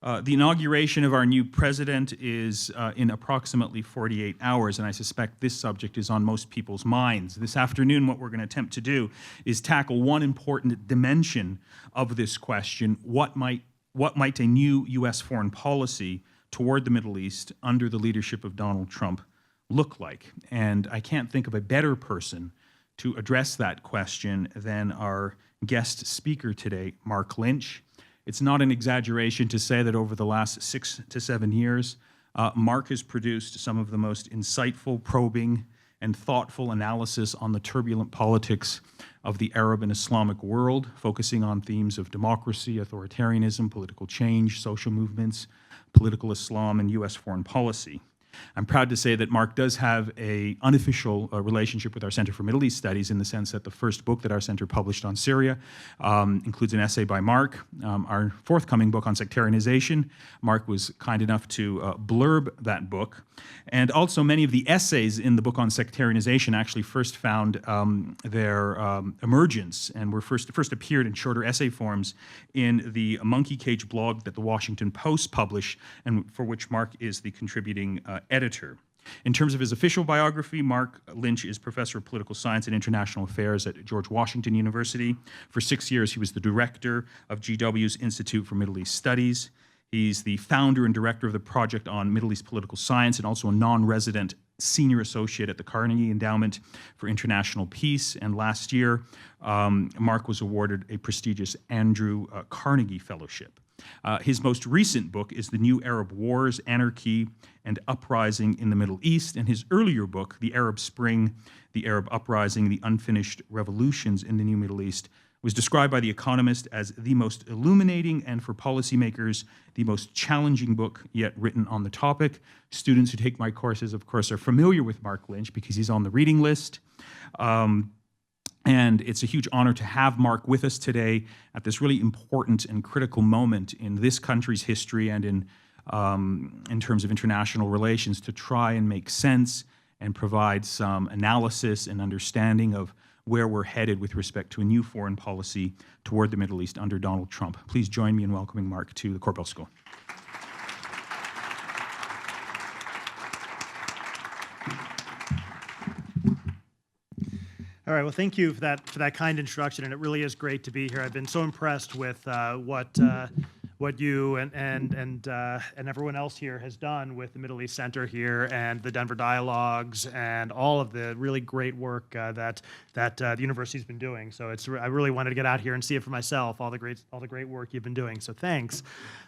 The inauguration of our new president is in approximately 48 hours, and I suspect this subject is on most people's minds. This afternoon, what we're going to attempt to do is tackle one important dimension of this question: what might a new U.S. foreign policy toward the Middle East under the leadership of Donald Trump look like? And I can't think of a better person to address that question than our guest speaker today, Marc Lynch. It's not an exaggeration to say that over the last 6 to 7 years, Marc has produced some of the most insightful, probing, and thoughtful analysis on the turbulent politics of the Arab and Islamic world, focusing on themes of democracy, authoritarianism, political change, social movements, political Islam, and U.S. foreign policy. I'm proud to say that Marc does have an unofficial relationship with our Center for Middle East Studies, in the sense that the first book that our center published on Syria includes an essay by Marc. Our forthcoming book on sectarianization, Marc was kind enough to blurb that book. And also many of the essays in the book on sectarianization actually first found their emergence and were first appeared in shorter essay forms in the Monkey Cage blog that the Washington Post published, and for which Marc is the contributing editor. In terms of his official biography, Marc Lynch is professor of political science and international affairs at George Washington University. For 6 years, he was the director of GW's Institute for Middle East Studies. He's the founder and director of the Project on Middle East Political Science, and also a non-resident senior associate at the Carnegie Endowment for International Peace. And last year, Marc was awarded a prestigious Andrew Carnegie Fellowship. His most recent book is The New Arab Wars, Anarchy and Uprising in the Middle East, and his earlier book, The Arab Spring, The Arab Uprising, The Unfinished Revolutions in the New Middle East, was described by The Economist as the most illuminating and, for policymakers, the most challenging book yet written on the topic. Students who take my courses, of course, are familiar with Marc Lynch because he's on the reading list. And it's a huge honor to have Marc with us today at this really important and critical moment in this country's history and in terms of international relations, to try and make sense and provide some analysis and understanding of where we're headed with respect to a new foreign policy toward the Middle East under Donald Trump. Please join me in welcoming Marc to the Korbel School. All right, well, thank you for that kind introduction, and it really is great to be here. I've been so impressed with what you and everyone else here has done with the Middle East Center here, and the Denver Dialogues, and all of the really great work that the university's been doing. So I really wanted to get out here and see it for myself, all the great work you've been doing. So thanks.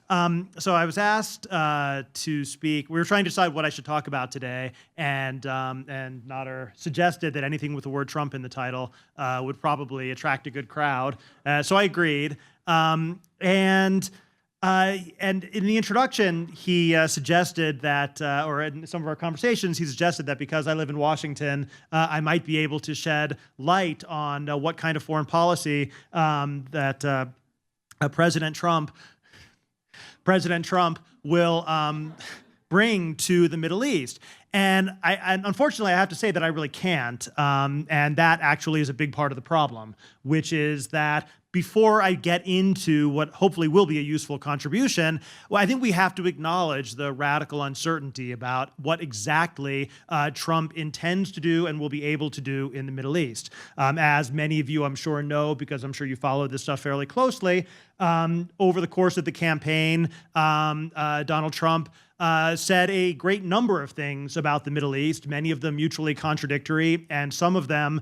So I was asked to speak. We were trying to decide what I should talk about today, and Nader suggested that anything with the word Trump in the title would probably attract a good crowd. So I agreed. And in the introduction, he suggested that, or in some of our conversations, he suggested that because I live in Washington, I might be able to shed light on what kind of foreign policy that President Trump will bring to the Middle East. And unfortunately, I have to say that I really can't. And that actually is a big part of the problem, which is that before I get into what hopefully will be a useful contribution, well, I think we have to acknowledge the radical uncertainty about what exactly Trump intends to do and will be able to do in the Middle East. As many of you, I'm sure, know, because I'm sure you follow this stuff fairly closely, over the course of the campaign, Donald Trump said a great number of things about the Middle East, many of them mutually contradictory, and some of them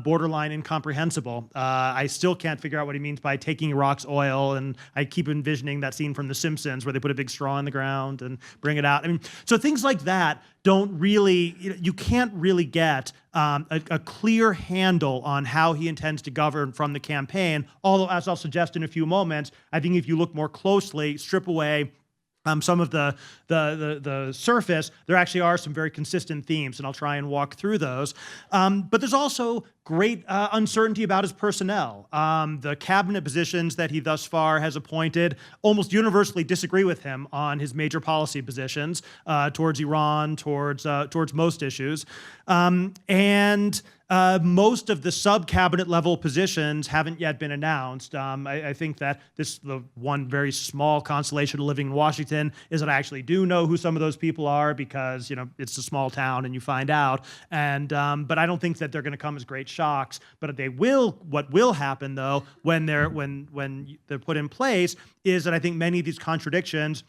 borderline incomprehensible. I still can't figure out what he means by taking Iraq's oil, and I keep envisioning that scene from The Simpsons where they put a big straw in the ground and bring it out. I mean, so things like that don't really, you can't really get a clear handle on how he intends to govern from the campaign, although, as I'll suggest in a few moments, I think if you look more closely, strip away some of the surface, there actually are some very consistent themes, and I'll try and walk through those. But there's also great uncertainty about his personnel. The cabinet positions that he thus far has appointed almost universally disagree with him on his major policy positions towards Iran, towards most issues. Most of the sub-cabinet level positions haven't yet been announced. I think that the one very small consolation of living in Washington is that I actually do know who some of those people are because, it's a small town and you find out. But I don't think that they're going to come as great shocks. But what will happen though when they're put in place is that I think many of these contradictions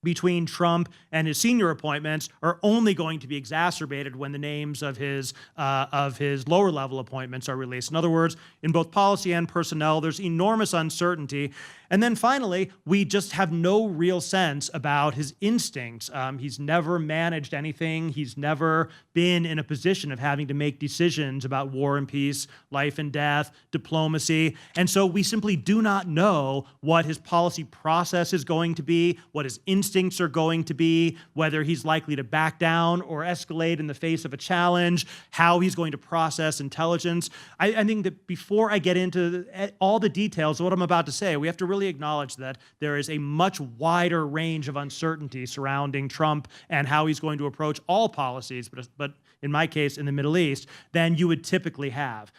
between Trump and his senior appointments are only going to be exacerbated when the names of his lower level appointments are released. In other words, in both policy and personnel, there's enormous uncertainty. And then finally, we just have no real sense about his instincts. He's never managed anything. He's never been in a position of having to make decisions about war and peace, life and death, diplomacy. And so we simply do not know what his policy process is going to be, what his instincts are going to be, whether he's likely to back down or escalate in the face of a challenge, how he's going to process intelligence. I think that before I get into all the details of what I'm about to say, we have to really acknowledge that there is a much wider range of uncertainty surrounding Trump and how he's going to approach all policies, but in my case, in the Middle East, than you would typically have.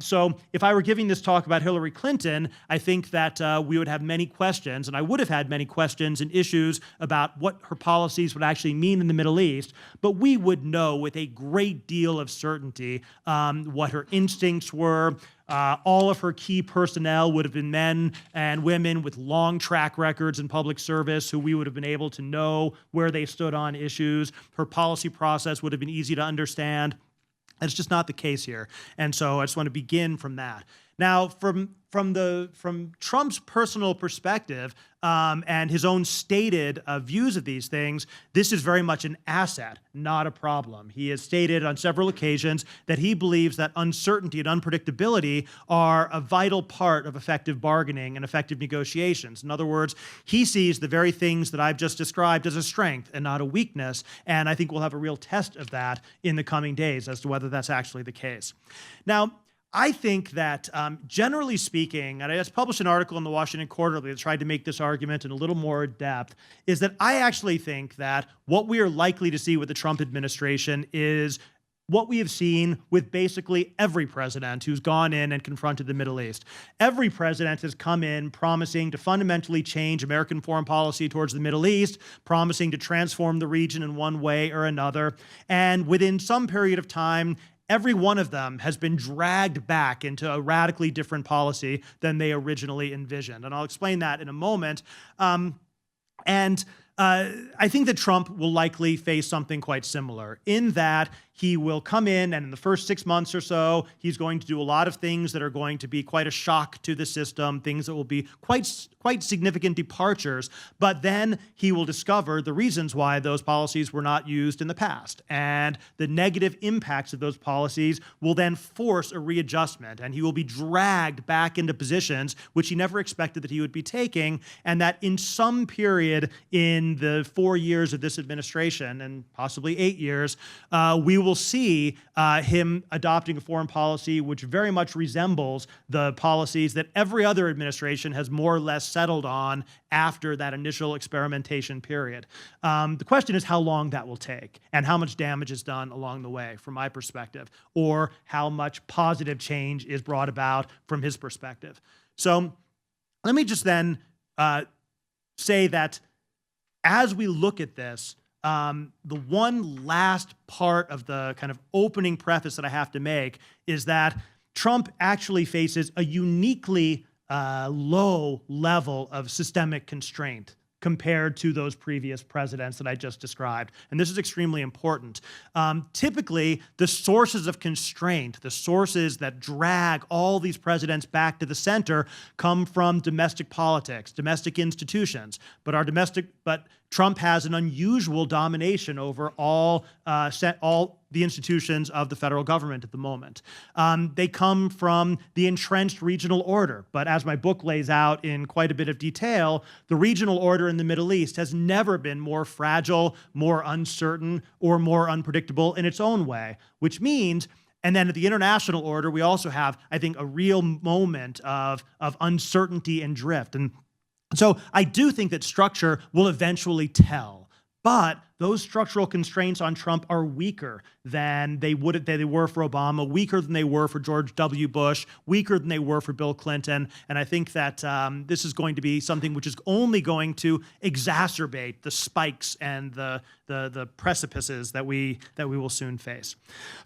So if I were giving this talk about Hillary Clinton, I think that we would have many questions, and I would have had many questions and issues about what her policies would actually mean in the Middle East, but we would know with a great deal of certainty what her instincts were. All of her key personnel would have been men and women with long track records in public service who we would have been able to know where they stood on issues. Her policy process would have been easy to understand. That's just not the case here. And so I just want to begin from that. Now, from Trump's personal perspective and his own stated views of these things, this is very much an asset, not a problem. He has stated on several occasions that he believes that uncertainty and unpredictability are a vital part of effective bargaining and effective negotiations. In other words, he sees the very things that I've just described as a strength and not a weakness, and I think we'll have a real test of that in the coming days as to whether that's actually the case. Now, I think that, generally speaking, and I just published an article in the Washington Quarterly that tried to make this argument in a little more depth, is that I actually think that what we are likely to see with the Trump administration is what we have seen with basically every president who's gone in and confronted the Middle East. Every president has come in promising to fundamentally change American foreign policy towards the Middle East, promising to transform the region in one way or another, and within some period of time, every one of them has been dragged back into a radically different policy than they originally envisioned. And I'll explain that in a moment. I think that Trump will likely face something quite similar in that he will come in and in the first 6 months or so, he's going to do a lot of things that are going to be quite a shock to the system, things that will be quite significant departures, but then he will discover the reasons why those policies were not used in the past. And the negative impacts of those policies will then force a readjustment, and he will be dragged back into positions which he never expected that he would be taking, and that in some period in the 4 years of this administration, and possibly 8 years, we will see him adopting a foreign policy which very much resembles the policies that every other administration has more or less settled on after that initial experimentation period. The question is how long that will take and how much damage is done along the way from my perspective, or how much positive change is brought about from his perspective. So let me just then say that as we look at this, the one last part of the kind of opening preface that I have to make is that Trump actually faces a uniquely low level of systemic constraint compared to those previous presidents that I just described. And this is extremely important. Typically, the sources of constraint, the sources that drag all these presidents back to the center come from domestic politics, domestic institutions. But Trump has an unusual domination over all the institutions of the federal government at the moment. They come from the entrenched regional order. But as my book lays out in quite a bit of detail, the regional order in the Middle East has never been more fragile, more uncertain, or more unpredictable in its own way, which means and then at the international order, we also have, I think, a real moment of uncertainty and drift. And so I do think that structure will eventually tell. But those structural constraints on Trump are weaker than they were for Obama, weaker than they were for George W. Bush, weaker than they were for Bill Clinton. And I think that this is going to be something which is only going to exacerbate the spikes and the precipices that we will soon face.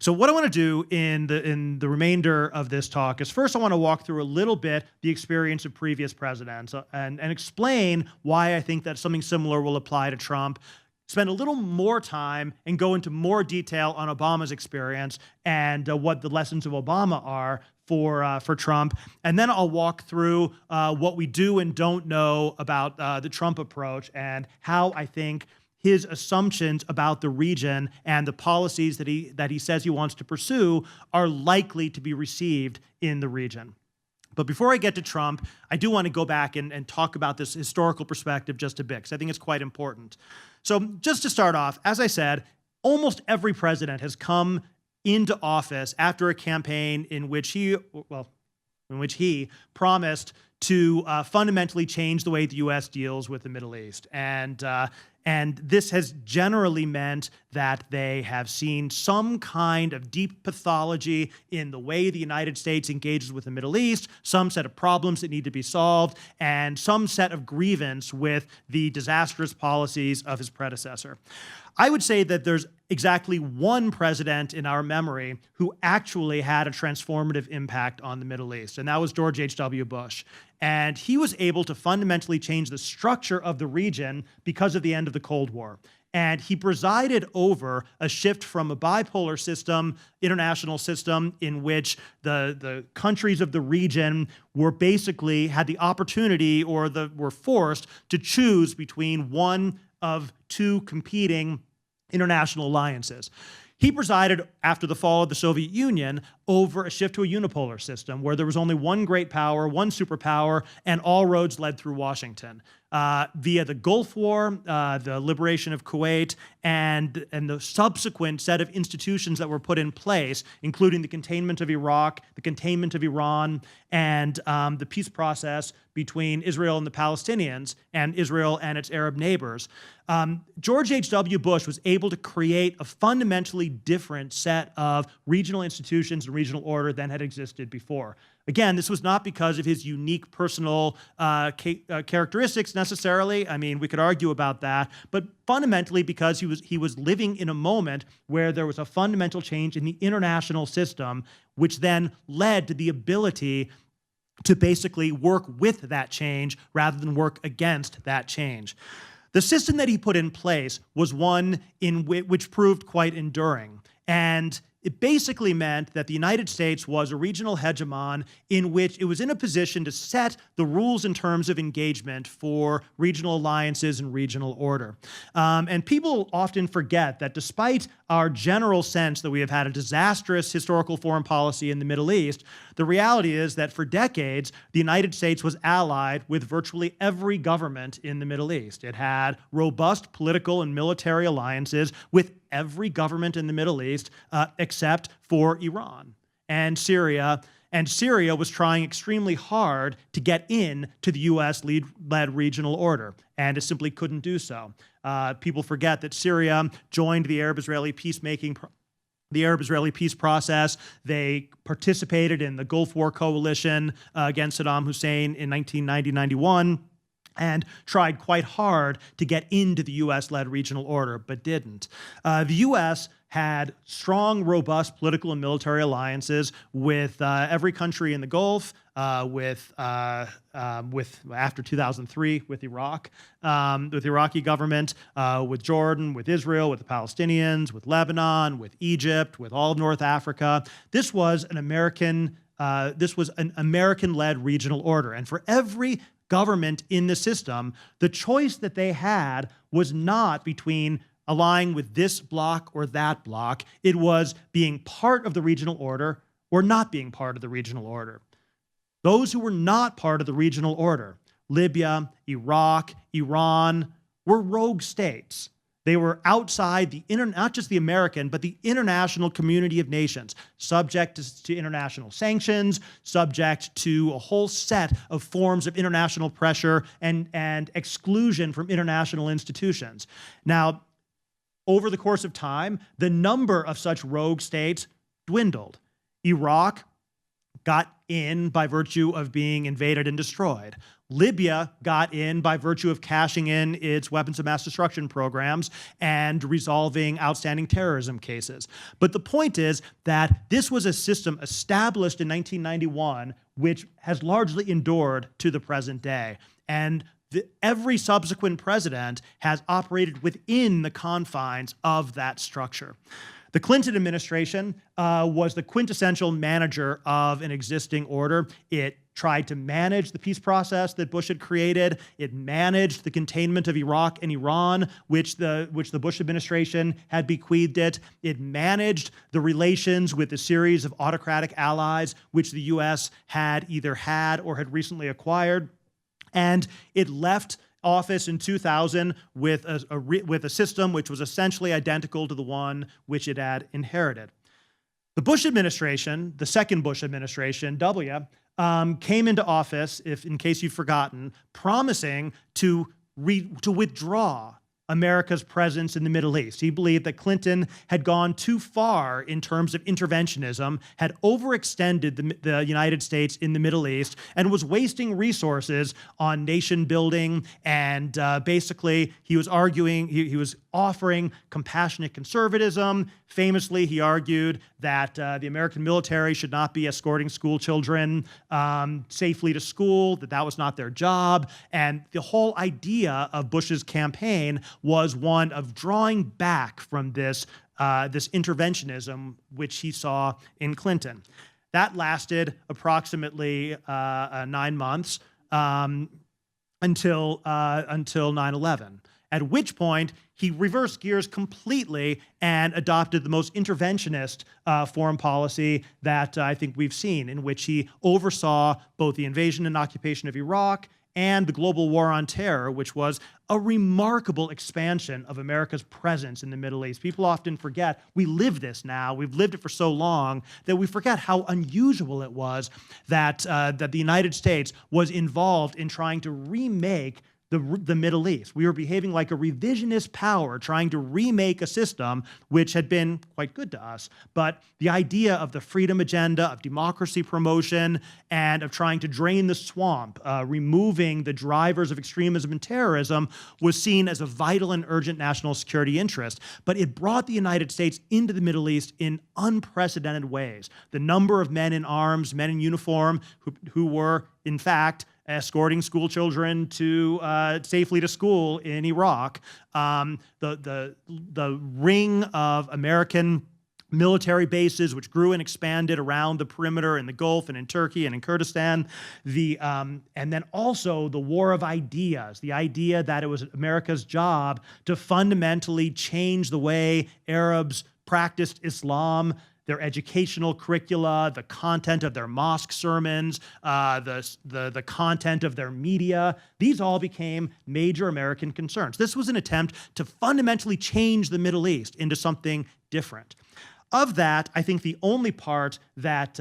So what I want to do in the remainder of this talk is, first I want to walk through a little bit the experience of previous presidents and explain why I think that something similar will apply to Trump. Spend a little more time and go into more detail on Obama's experience and what the lessons of Obama are for Trump. And then I'll walk through what we do and don't know about the Trump approach and how I think his assumptions about the region and the policies that he says he wants to pursue are likely to be received in the region. But before I get to Trump, I do want to go back and talk about this historical perspective just a bit, because I think it's quite important. So just to start off, as I said, almost every president has come into office after a campaign in which he promised to fundamentally change the way the U.S. deals with the Middle East. And this has generally meant that they have seen some kind of deep pathology in the way the United States engages with the Middle East, some set of problems that need to be solved, and some set of grievance with the disastrous policies of his predecessor. I would say that there's exactly one president in our memory who actually had a transformative impact on the Middle East, and that was George H.W. Bush. And he was able to fundamentally change the structure of the region because of the end of the Cold War. And he presided over a shift from a bipolar system, international system, in which the countries of the region were basically had the opportunity or were forced to choose between one of two competing international alliances. He presided, after the fall of the Soviet Union, over a shift to a unipolar system where there was only one great power, one superpower, and all roads led through Washington. Via the Gulf War, the liberation of Kuwait, and the subsequent set of institutions that were put in place, including the containment of Iraq, the containment of Iran, and the peace process between Israel and the Palestinians, and Israel and its Arab neighbors. George H.W. Bush was able to create a fundamentally different set of regional institutions and regional order than had existed before. Again, this was not because of his unique personal characteristics necessarily. I mean, we could argue about that, but fundamentally because he was living in a moment where there was a fundamental change in the international system, which then led to the ability to basically work with that change rather than work against that change. The system that he put in place was one in which proved quite enduring, and it basically meant that the United States was a regional hegemon in which it was in a position to set the rules and terms of engagement for regional alliances and regional order. And people often forget that despite our general sense that we have had a disastrous historical foreign policy in the Middle East, the reality is that for decades, the United States was allied with virtually every government in the Middle East. It had robust political and military alliances with every government in the Middle East except for Iran and Syria. And Syria was trying extremely hard to get in to the U.S.-led regional order, and it simply couldn't do so. People forget that Syria joined the Arab-Israeli peace process. They participated in the Gulf War coalition against Saddam Hussein in 1990-91. And tried quite hard to get into the U.S.-led regional order, but didn't. The U.S. had strong, robust political and military alliances with every country in the Gulf, after 2003 with Iraq, with the Iraqi government, with Jordan, with Israel, with the Palestinians, with Lebanon, with Egypt, with all of North Africa. This was an American-led regional order, and for every government in the system, the choice that they had was not between allying with this bloc or that bloc. It was being part of the regional order or not being part of the regional order. Those who were not part of the regional order, Libya, Iraq, Iran, were rogue states. They were outside not just the American, but the international community of nations, subject to international sanctions, subject to a whole set of forms of international pressure and exclusion from international institutions. Now, over the course of time, the number of such rogue states dwindled. Iraq got in by virtue of being invaded and destroyed. Libya got in by virtue of cashing in its weapons of mass destruction programs and resolving outstanding terrorism cases. But the point is that this was a system established in 1991, which has largely endured to the present day. And every subsequent president has operated within the confines of that structure. The Clinton administration was the quintessential manager of an existing order. It tried to manage the peace process that Bush had created. It managed the containment of Iraq and Iran, which the Bush administration had bequeathed it. It managed the relations with a series of autocratic allies, which the U.S. had either had or had recently acquired. And it left office in 2000 with a system which was essentially identical to the one which it had inherited. The Bush administration, the second Bush administration, W, came into office, in case you've forgotten, promising to withdraw America's presence in the Middle East. He believed that Clinton had gone too far in terms of interventionism, had overextended the United States in the Middle East, and was wasting resources on nation building. And basically, he was arguing, he was offering compassionate conservatism. Famously, he argued that the American military should not be escorting school children safely to school, that was not their job. And the whole idea of Bush's campaign was one of drawing back from this interventionism, which he saw in Clinton. That lasted approximately 9 months until 9/11. At which point, he reversed gears completely and adopted the most interventionist foreign policy that I think we've seen, in which he oversaw both the invasion and occupation of Iraq and the global war on terror, which was a remarkable expansion of America's presence in the Middle East. People often forget we live this now. We've lived it for so long that we forget how unusual it was that the United States was involved in trying to remake the Middle East. We were behaving like a revisionist power, trying to remake a system which had been quite good to us. But the idea of the freedom agenda, of democracy promotion, and of trying to drain the swamp, removing the drivers of extremism and terrorism, was seen as a vital and urgent national security interest. But it brought the United States into the Middle East in unprecedented ways. The number of men in arms, men in uniform, who were, in fact, escorting school children safely to school in Iraq, the ring of American military bases which grew and expanded around the perimeter in the Gulf and in Turkey and in Kurdistan, and then also the war of ideas, the idea that it was America's job to fundamentally change the way Arabs practiced Islam, their educational curricula, the content of their mosque sermons, the content of their media. These all became major American concerns. This was an attempt to fundamentally change the Middle East into something different. Of that, I think the only part that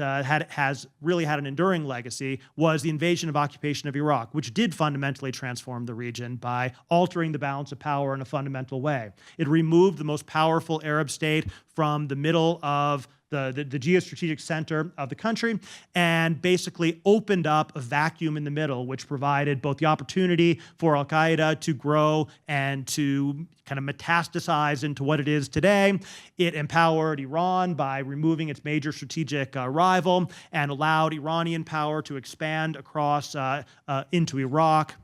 has really had an enduring legacy was the invasion of occupation of Iraq, which did fundamentally transform the region by altering the balance of power in a fundamental way. It removed the most powerful Arab state from the middle of the geostrategic center of the country, and basically opened up a vacuum in the middle, which provided both the opportunity for al-Qaeda to grow and to kind of metastasize into what it is today. It empowered Iran by removing its major strategic rival and allowed Iranian power to expand across into Iraq,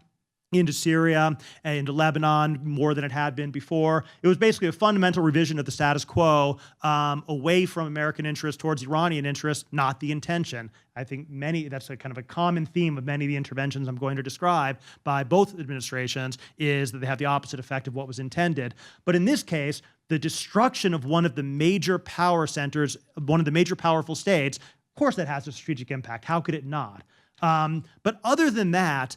into Syria, and into Lebanon more than it had been before. It was basically a fundamental revision of the status quo, away from American interest towards Iranian interest, not the intention. I think that's a kind of a common theme of many of the interventions I'm going to describe by both administrations, is that they have the opposite effect of what was intended. But in this case, the destruction of one of the major power centers, one of the major powerful states, of course that has a strategic impact. How could it not? But other than that,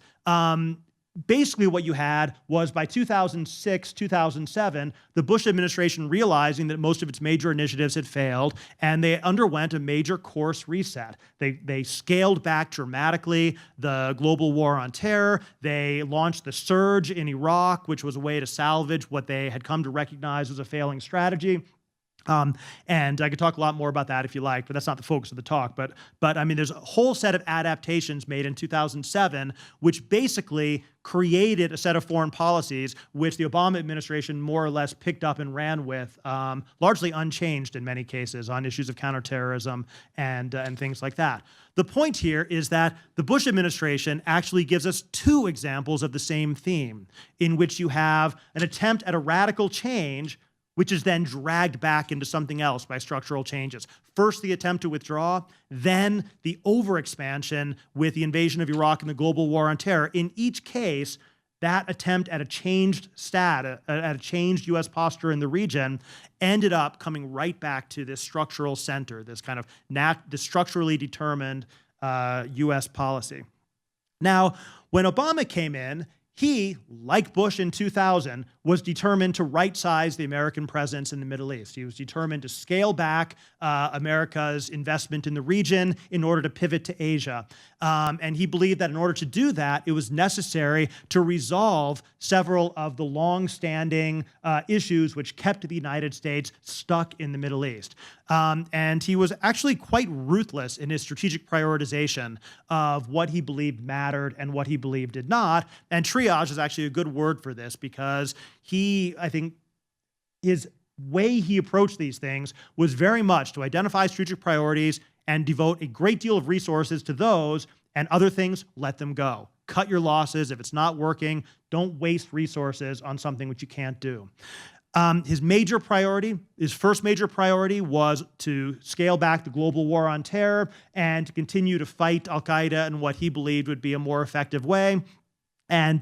basically what you had was by 2006, 2007, the Bush administration realizing that most of its major initiatives had failed, and they underwent a major course reset. They scaled back dramatically the global war on terror. They launched the surge in Iraq, which was a way to salvage what they had come to recognize as a failing strategy. And I could talk a lot more about that if you like, but that's not the focus of the talk. But I mean, there's a whole set of adaptations made in 2007, which basically created a set of foreign policies which the Obama administration more or less picked up and ran with, largely unchanged in many cases on issues of counterterrorism and things like that. The point here is that the Bush administration actually gives us two examples of the same theme, in which you have an attempt at a radical change which is then dragged back into something else by structural changes. First, the attempt to withdraw, then the overexpansion with the invasion of Iraq and the global war on terror. In each case, that attempt at a changed at a changed U.S. posture in the region ended up coming right back to this structural center, this kind of this structurally determined U.S. policy. Now, when Obama came in, he, like Bush in 2000, was determined to right-size the American presence in the Middle East. He was determined to scale back America's investment in the region in order to pivot to Asia. And he believed that in order to do that, it was necessary to resolve several of the long-standing issues which kept the United States stuck in the Middle East. And he was actually quite ruthless in his strategic prioritization of what he believed mattered and what he believed did not. And triage is actually a good word for this, because I think his way he approached these things was very much to identify strategic priorities and devote a great deal of resources to those, and other things, let them go. Cut your losses. If it's not working, don't waste resources on something which you can't do. His first major priority was to scale back the global war on terror and to continue to fight al-Qaeda in what he believed would be a more effective way. And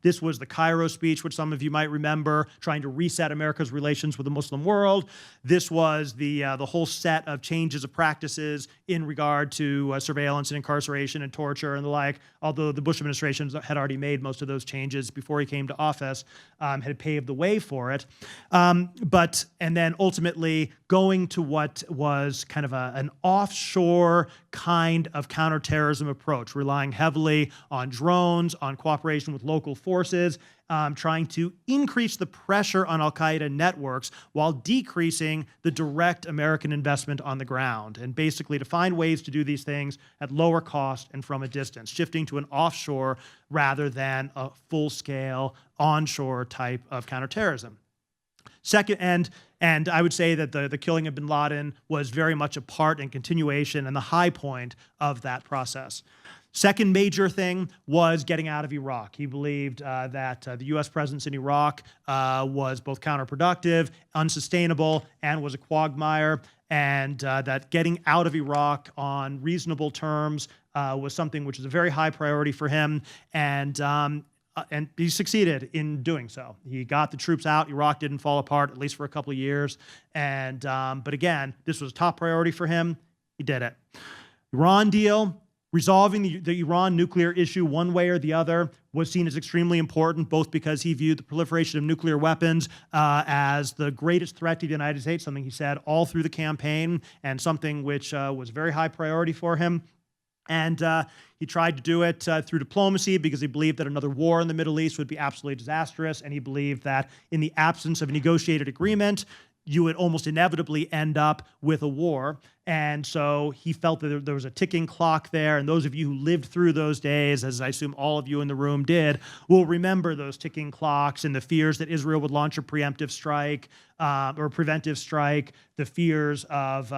this was the Cairo speech, which some of you might remember, trying to reset America's relations with the Muslim world. This was the whole set of changes of practices in regard to surveillance and incarceration and torture and the like, although the Bush administration had already made most of those changes before he came to office, had paved the way for it. And then ultimately going to what was kind of an offshore kind of counterterrorism approach, relying heavily on drones, on cooperation with local forces, trying to increase the pressure on al-Qaeda networks while decreasing the direct American investment on the ground, and basically to find ways to do these things at lower cost and from a distance, shifting to an offshore rather than a full-scale onshore type of counterterrorism. Second, and I would say that the killing of bin Laden was very much a part and continuation and the high point of that process. Second major thing was getting out of Iraq. He believed that the U.S. presence in Iraq was both counterproductive, unsustainable, and was a quagmire, and that getting out of Iraq on reasonable terms was something which was a very high priority for him, and he succeeded in doing so. He got the troops out. Iraq didn't fall apart, at least for a couple of years. But again, this was a top priority for him. He did it. Iran deal, resolving the Iran nuclear issue one way or the other, was seen as extremely important, both because he viewed the proliferation of nuclear weapons as the greatest threat to the United States, something he said all through the campaign, and something which was a very high priority for him. And he tried to do it through diplomacy because he believed that another war in the Middle East would be absolutely disastrous, and he believed that in the absence of a negotiated agreement, you would almost inevitably end up with a war. And so he felt that there was a ticking clock there, and those of you who lived through those days, as I assume all of you in the room did, will remember those ticking clocks and the fears that Israel would launch a preemptive strike or preventive strike, the fears of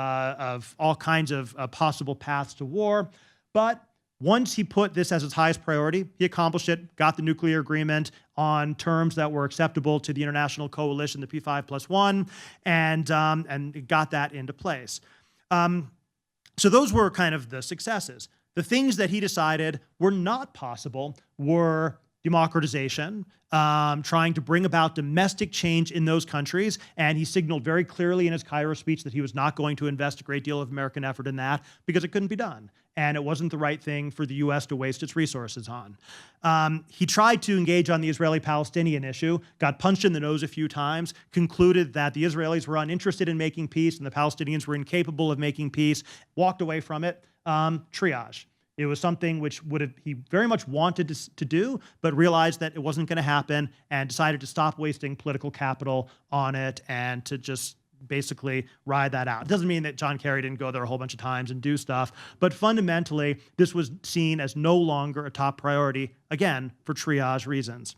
all kinds of possible paths to war. But once he put this as his highest priority, he accomplished it, got the nuclear agreement on terms that were acceptable to the international coalition, the P5+1, and got that into place. So those were kind of the successes. The things that he decided were not possible were democratization, trying to bring about domestic change in those countries. And he signaled very clearly in his Cairo speech that he was not going to invest a great deal of American effort in that because it couldn't be done. And it wasn't the right thing for the U.S. to waste its resources on. He tried to engage on the Israeli-Palestinian issue, got punched in the nose a few times, concluded that the Israelis were uninterested in making peace and the Palestinians were incapable of making peace, walked away from it. Triage. It was something which he very much wanted to do, but realized that it wasn't going to happen and decided to stop wasting political capital on it and to just basically ride that out. It doesn't mean that John Kerry didn't go there a whole bunch of times and do stuff, but fundamentally, this was seen as no longer a top priority, again, for triage reasons.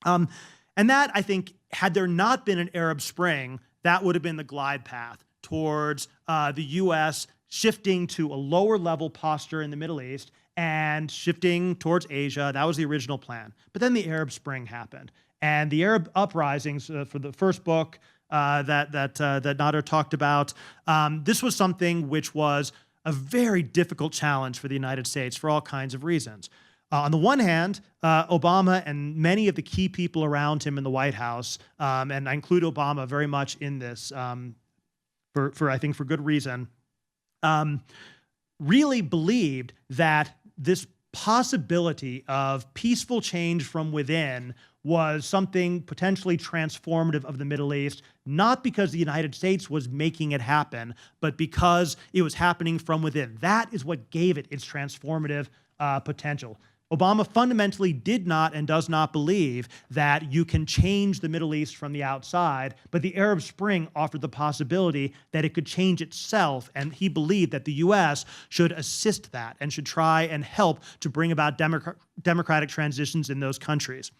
And that, I think, had there not been an Arab Spring, that would have been the glide path towards the U.S. shifting to a lower level posture in the Middle East and shifting towards Asia. That was the original plan. But then the Arab Spring happened. And the Arab uprisings for the first book that Nader talked about, this was something which was a very difficult challenge for the United States for all kinds of reasons. On the one hand, Obama and many of the key people around him in the White House, and I include Obama very much in this I think for good reason, really believed that this possibility of peaceful change from within was something potentially transformative of the Middle East, not because the United States was making it happen, but because it was happening from within. That is what gave it its transformative potential. Obama fundamentally did not and does not believe that you can change the Middle East from the outside, but the Arab Spring offered the possibility that it could change itself, and he believed that the U.S. should assist that and should try and help to bring about democratic transitions in those countries.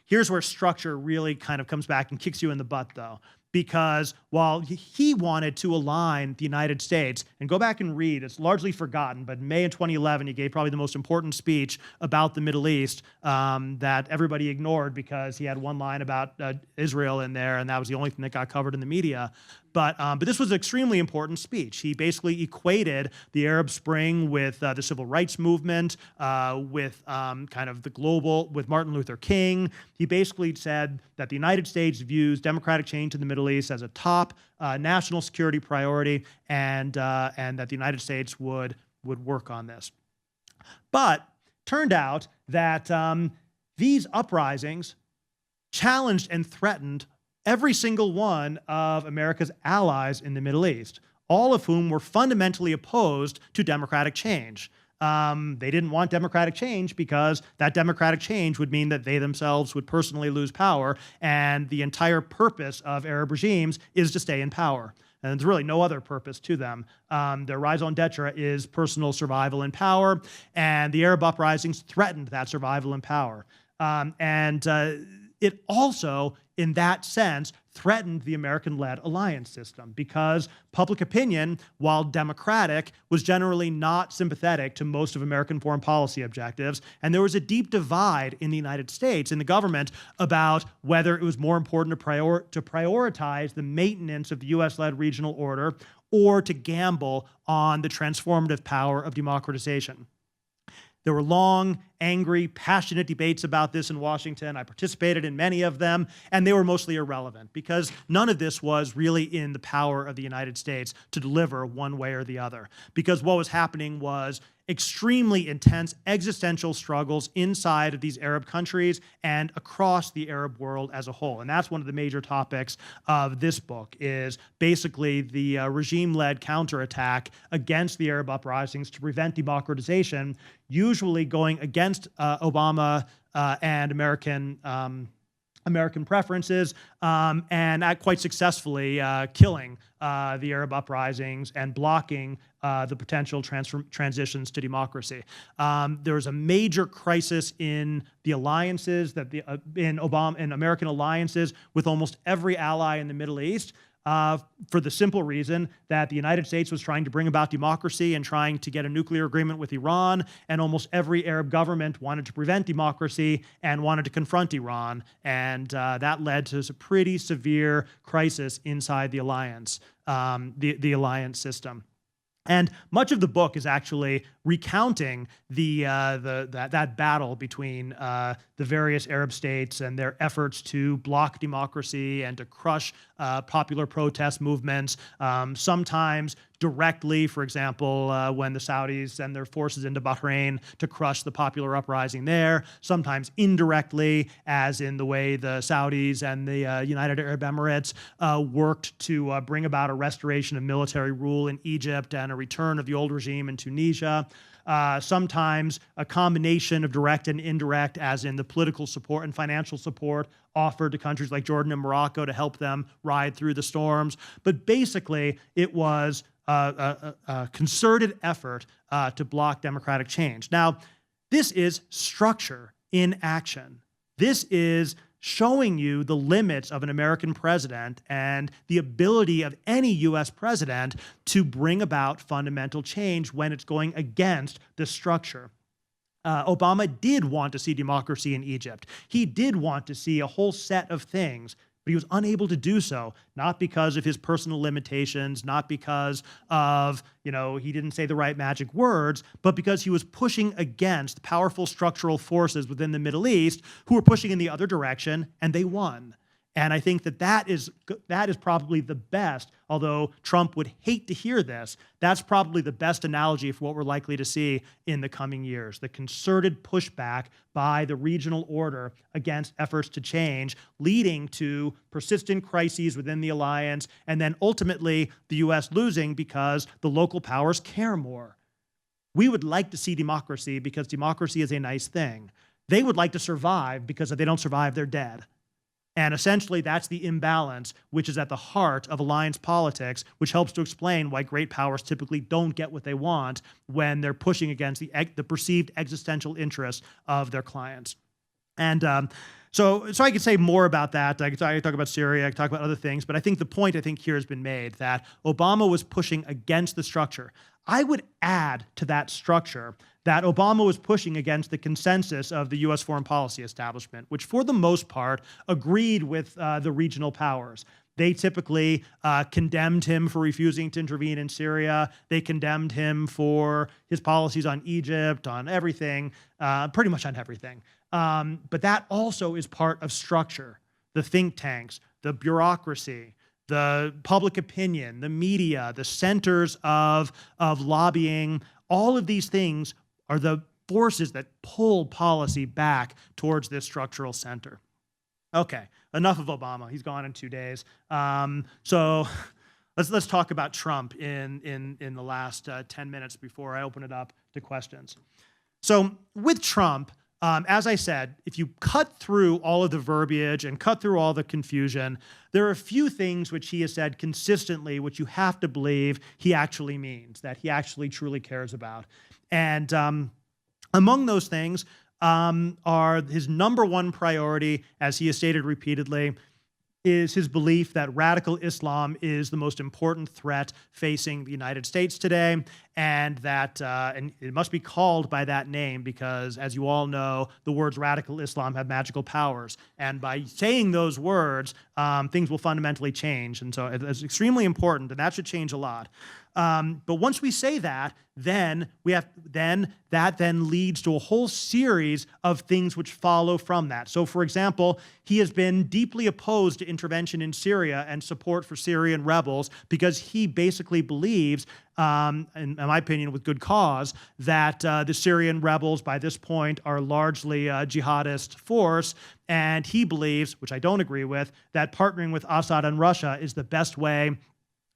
Here's where structure really kind of comes back and kicks you in the butt, though. Because while he wanted to align the United States, and go back and read, it's largely forgotten, but in May of 2011, he gave probably the most important speech about the Middle East that everybody ignored because he had one line about Israel in there, and that was the only thing that got covered in the media. But this was an extremely important speech. He basically equated the Arab Spring with the civil rights movement, with kind of the global, with Martin Luther King. He basically said that the United States views democratic change in the Middle East as a top national security priority, and that the United States would work on this. But turned out that these uprisings challenged and threatened every single one of America's allies in the Middle East, all of whom were fundamentally opposed to democratic change. They didn't want democratic change because that democratic change would mean that they themselves would personally lose power, and the entire purpose of Arab regimes is to stay in power. And there's really no other purpose to them. Their raison d'etre is personal survival and power, and the Arab uprisings threatened that survival and power. It also, in that sense, threatened the American-led alliance system because public opinion, while democratic, was generally not sympathetic to most of American foreign policy objectives. And there was a deep divide in the United States, in the government, about whether it was more important to prioritize the maintenance of the U.S.-led regional order or to gamble on the transformative power of democratization. There were long, angry, passionate debates about this in Washington. I participated in many of them, and they were mostly irrelevant because none of this was really in the power of the United States to deliver one way or the other. Because what was happening was extremely intense existential struggles inside of these Arab countries and across the Arab world as a whole. And that's one of the major topics of this book, is basically the regime-led counterattack against the Arab uprisings to prevent democratization, usually going against Obama and American preferences, and quite successfully killing the Arab uprisings and blocking the potential transitions to democracy. There was a major crisis in the alliances, in American alliances with almost every ally in the Middle East, for the simple reason that the United States was trying to bring about democracy and trying to get a nuclear agreement with Iran, and almost every Arab government wanted to prevent democracy and wanted to confront Iran, and that led to a pretty severe crisis inside the alliance, the alliance system. And much of the book is actually recounting that battle between the various Arab states and their efforts to block democracy and to crush popular protest movements, sometimes directly, for example, when the Saudis send their forces into Bahrain to crush the popular uprising there, sometimes indirectly, as in the way the Saudis and the United Arab Emirates worked to bring about a restoration of military rule in Egypt and a return of the old regime in Tunisia. Sometimes a combination of direct and indirect, as in the political support and financial support offered to countries like Jordan and Morocco to help them ride through the storms. But basically, it was a concerted effort to block democratic change. Now, this is structure in action. This is showing you the limits of an American president and the ability of any U.S. president to bring about fundamental change when it's going against the structure. Obama did want to see democracy in Egypt. He did want to see a whole set of things, but he was unable to do so, not because of his personal limitations, not because of, he didn't say the right magic words, but because he was pushing against powerful structural forces within the Middle East who were pushing in the other direction, and they won. And I think that is probably the best, although Trump would hate to hear this, that's probably the best analogy for what we're likely to see in the coming years, the concerted pushback by the regional order against efforts to change, leading to persistent crises within the alliance, and then ultimately the U.S. losing because the local powers care more. We would like to see democracy because democracy is a nice thing. They would like to survive because if they don't survive, they're dead. And essentially, that's the imbalance which is at the heart of alliance politics, which helps to explain why great powers typically don't get what they want when they're pushing against the perceived existential interests of their clients. And so I could say more about that. I could talk about Syria, I could talk about other things, but I think the point here has been made that Obama was pushing against the structure. I would add to that structure that Obama was pushing against the consensus of the U.S. foreign policy establishment, which for the most part agreed with the regional powers. They typically condemned him for refusing to intervene in Syria. They condemned him for his policies on Egypt, on everything, pretty much on everything. But that also is part of structure. The think tanks, the bureaucracy, the public opinion, the media, the centers of lobbying, all of these things are the forces that pull policy back towards this structural center. Okay, enough of Obama. He's gone in 2 days. So let's talk about Trump in the last 10 minutes before I open it up to questions. So with Trump, as I said, if you cut through all of the verbiage and cut through all the confusion, there are a few things which he has said consistently which you have to believe he actually means, that he actually truly cares about. And among those things are his number one priority, as he has stated repeatedly, is his belief that radical Islam is the most important threat facing the United States today, and that and it must be called by that name because, as you all know, the words radical Islam have magical powers. And by saying those words, things will fundamentally change. And so it's extremely important, and that should change a lot. But once we say that, then that leads to a whole series of things which follow from that. So, for example, he has been deeply opposed to intervention in Syria and support for Syrian rebels because he basically believes, in my opinion, with good cause, that the Syrian rebels by this point are largely a jihadist force, and he believes, which I don't agree with, that partnering with Assad and Russia is the best way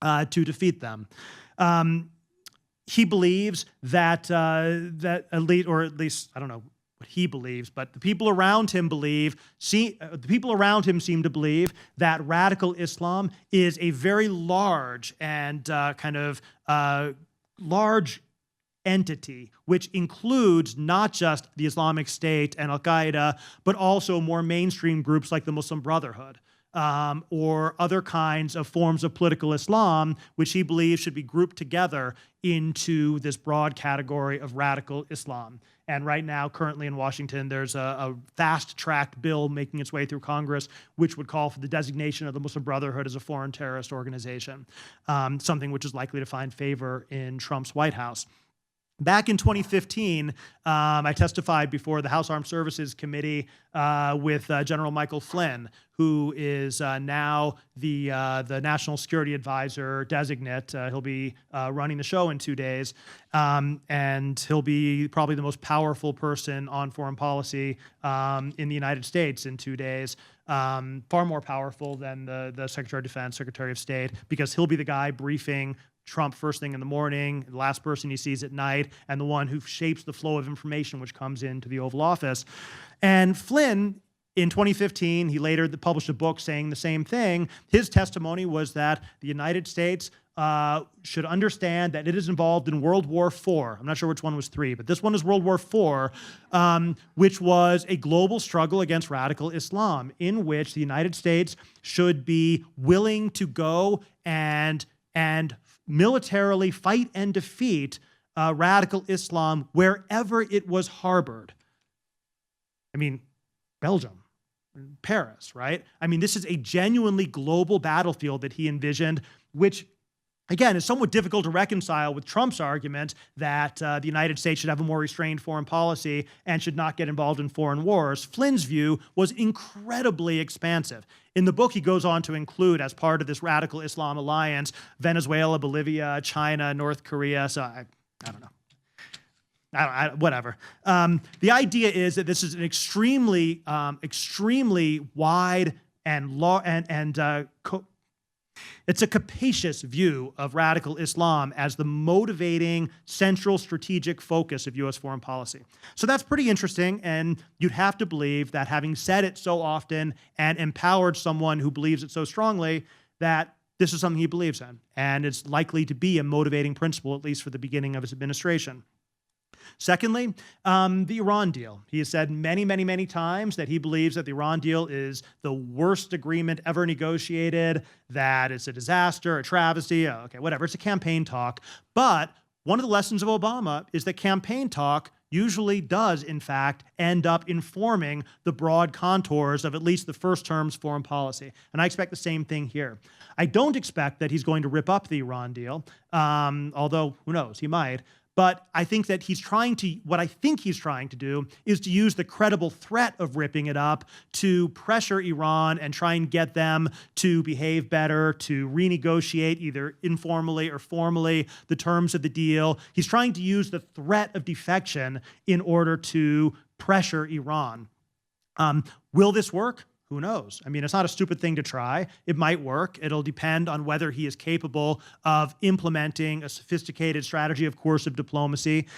to defeat them. He believes that at least I don't know what he believes, but the people around him seem to believe that radical Islam is a very large and large entity, which includes not just the Islamic State and Al-Qaeda, but also more mainstream groups like the Muslim Brotherhood. or other kinds of forms of political Islam, which he believes should be grouped together into this broad category of radical Islam. And right now, currently in Washington, there's a fast-tracked bill making its way through Congress, which would call for the designation of the Muslim Brotherhood as a foreign terrorist organization, something which is likely to find favor in Trump's White House. Back in 2015, I testified before the House Armed Services Committee with General Michael Flynn, who is now the National Security Advisor designate. He'll be running the show in 2 days, and he'll be probably the most powerful person on foreign policy in the United States in 2 days. Far more powerful than the Secretary of Defense, Secretary of State, because he'll be the guy briefing Trump first thing in the morning, the last person he sees at night, and the one who shapes the flow of information which comes into the Oval Office. And Flynn, in 2015, he later published a book saying the same thing. His testimony was that the United States should understand that it is involved in World War IV. I'm not sure which one was III, but this one is World War IV, which was a global struggle against radical Islam, in which the United States should be willing to go and militarily fight and defeat radical Islam wherever it was harbored. I mean, Belgium, Paris, right? I mean, this is a genuinely global battlefield that he envisioned, which, again, is somewhat difficult to reconcile with Trump's argument that the United States should have a more restrained foreign policy and should not get involved in foreign wars. Flynn's view was incredibly expansive. In the book, he goes on to include, as part of this radical Islam alliance, Venezuela, Bolivia, China, North Korea. So I don't know. Whatever. The idea is that this is an extremely wide and it's a capacious view of radical Islam as the motivating central strategic focus of U.S. foreign policy. So that's pretty interesting, and you'd have to believe that, having said it so often and empowered someone who believes it so strongly, that this is something he believes in, and it's likely to be a motivating principle, at least for the beginning of his administration. Secondly, the Iran deal. He has said many, many, many times that he believes that the Iran deal is the worst agreement ever negotiated, that it's a disaster, a travesty, okay, whatever. It's a campaign talk. But one of the lessons of Obama is that campaign talk usually does, in fact, end up informing the broad contours of at least the first term's foreign policy. And I expect the same thing here. I don't expect that he's going to rip up the Iran deal, although who knows, he might. But I think that what I think he's trying to do is to use the credible threat of ripping it up to pressure Iran and try and get them to behave better, to renegotiate either informally or formally the terms of the deal. He's trying to use the threat of defection in order to pressure Iran. Will this work? Who knows? I mean, it's not a stupid thing to try. It might work. It'll depend on whether he is capable of implementing a sophisticated strategy of coercive diplomacy.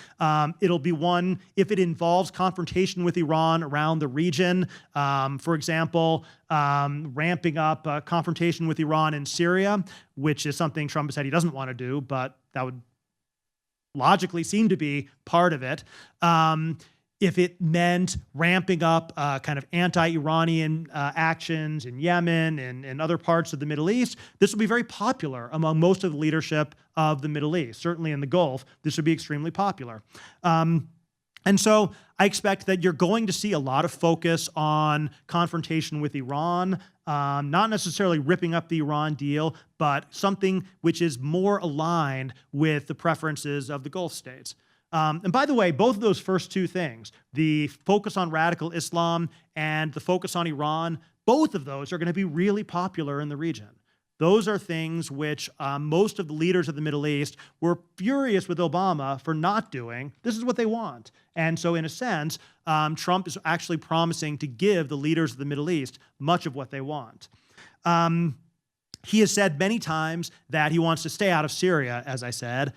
It'll be one, if it involves confrontation with Iran around the region, for example, ramping up confrontation with Iran in Syria, which is something Trump has said he doesn't want to do, but that would logically seem to be part of it. If it meant ramping up kind of anti-Iranian actions in Yemen and other parts of the Middle East, this would be very popular among most of the leadership of the Middle East. Certainly in the Gulf, this would be extremely popular. And so I expect that you're going to see a lot of focus on confrontation with Iran, not necessarily ripping up the Iran deal, but something which is more aligned with the preferences of the Gulf states. And by the way, both of those first two things, the focus on radical Islam and the focus on Iran, both of those are going to be really popular in the region. Those are things which most of the leaders of the Middle East were furious with Obama for not doing. This is what they want. And so in a sense, Trump is actually promising to give the leaders of the Middle East much of what they want. He has said many times that he wants to stay out of Syria, as I said.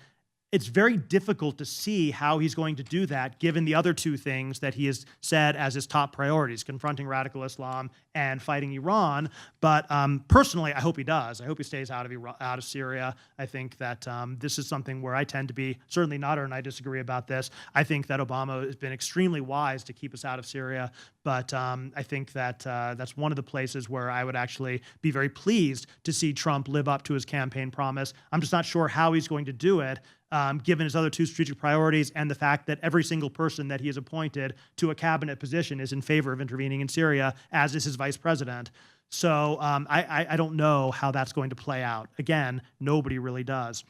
It's very difficult to see how he's going to do that, given the other two things that he has said as his top priorities, confronting radical Islam and fighting Iran. But personally, I hope he does. I hope he stays out of Syria. I think that this is something where I tend to be, certainly Nader and I disagree about this. I think that Obama has been extremely wise to keep us out of Syria. But I think that that's one of the places where I would actually be very pleased to see Trump live up to his campaign promise. I'm just not sure how he's going to do it, given his other two strategic priorities and the fact that every single person that he has appointed to a cabinet position is in favor of intervening in Syria, as is his vice president. So I don't know how that's going to play out. Again, nobody really does.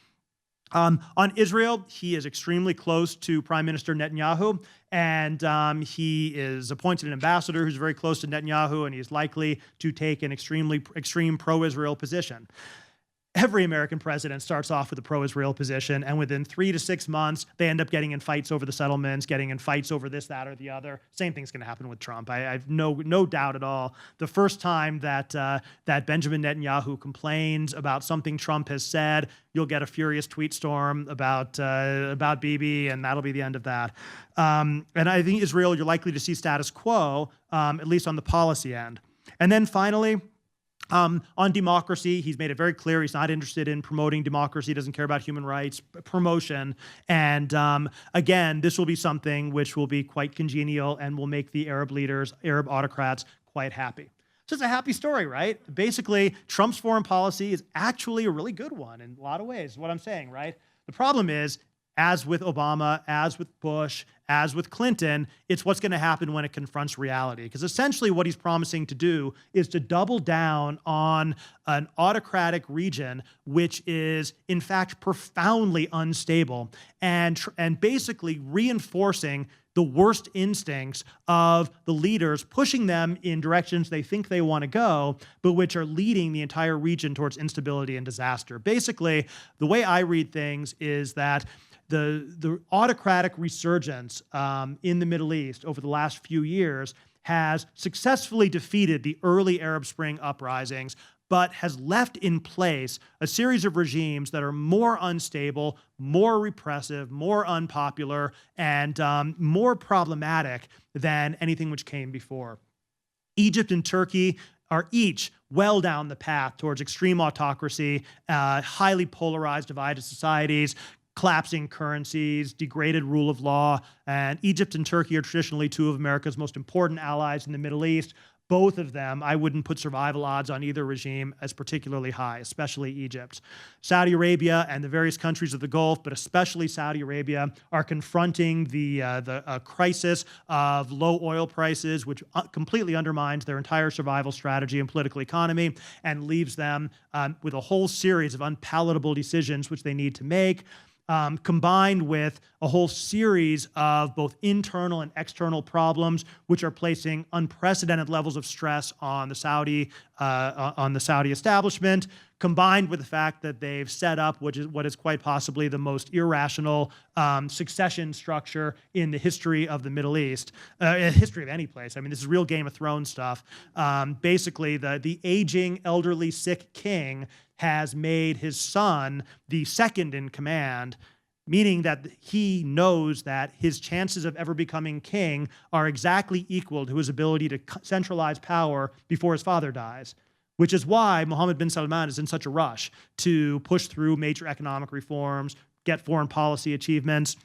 On Israel, he is extremely close to Prime Minister Netanyahu, and he is appointed an ambassador who's very close to Netanyahu, and he's likely to take an extreme pro-Israel position. Every American president starts off with a pro-Israel position, and within 3 to 6 months, they end up getting in fights over the settlements, getting in fights over this, that, or the other. Same thing's going to happen with Trump. I have no doubt at all. The first time that that Benjamin Netanyahu complains about something Trump has said, you'll get a furious tweet storm about Bibi, and that'll be the end of that. And I think Israel, you're likely to see status quo, at least on the policy end. And then finally, on democracy, he's made it very clear he's not interested in promoting democracy, doesn't care about human rights, promotion. And again, this will be something which will be quite congenial and will make the Arab leaders, Arab autocrats, quite happy. So it's a happy story, right? Basically, Trump's foreign policy is actually a really good one in a lot of ways, is what I'm saying, right? The problem is, as with Obama, as with Bush, as with Clinton, it's what's going to happen when it confronts reality. Because essentially what he's promising to do is to double down on an autocratic region which is, in fact, profoundly unstable and basically reinforcing the worst instincts of the leaders, pushing them in directions they think they want to go, but which are leading the entire region towards instability and disaster. Basically, the way I read things is that the autocratic resurgence in the Middle East over the last few years has successfully defeated the early Arab Spring uprisings, but has left in place a series of regimes that are more unstable, more repressive, more unpopular, and more problematic than anything which came before. Egypt and Turkey are each well down the path towards extreme autocracy, highly polarized, divided societies, collapsing currencies, degraded rule of law, and Egypt and Turkey are traditionally two of America's most important allies in the Middle East. Both of them, I wouldn't put survival odds on either regime as particularly high, especially Egypt. Saudi Arabia and the various countries of the Gulf, but especially Saudi Arabia, are confronting the crisis of low oil prices, which completely undermines their entire survival strategy and political economy and leaves them with a whole series of unpalatable decisions which they need to make. Combined with a whole series of both internal and external problems, which are placing unprecedented levels of stress on the Saudi establishment, combined with the fact that they've set up what is quite possibly the most irrational succession structure in the history of the Middle East, history of any place. I mean, this is real Game of Thrones stuff. Basically, the aging, elderly, sick king has made his son the second in command, meaning that he knows that his chances of ever becoming king are exactly equal to his ability to centralize power before his father dies, which is why Mohammed bin Salman is in such a rush to push through major economic reforms, get foreign policy achievements,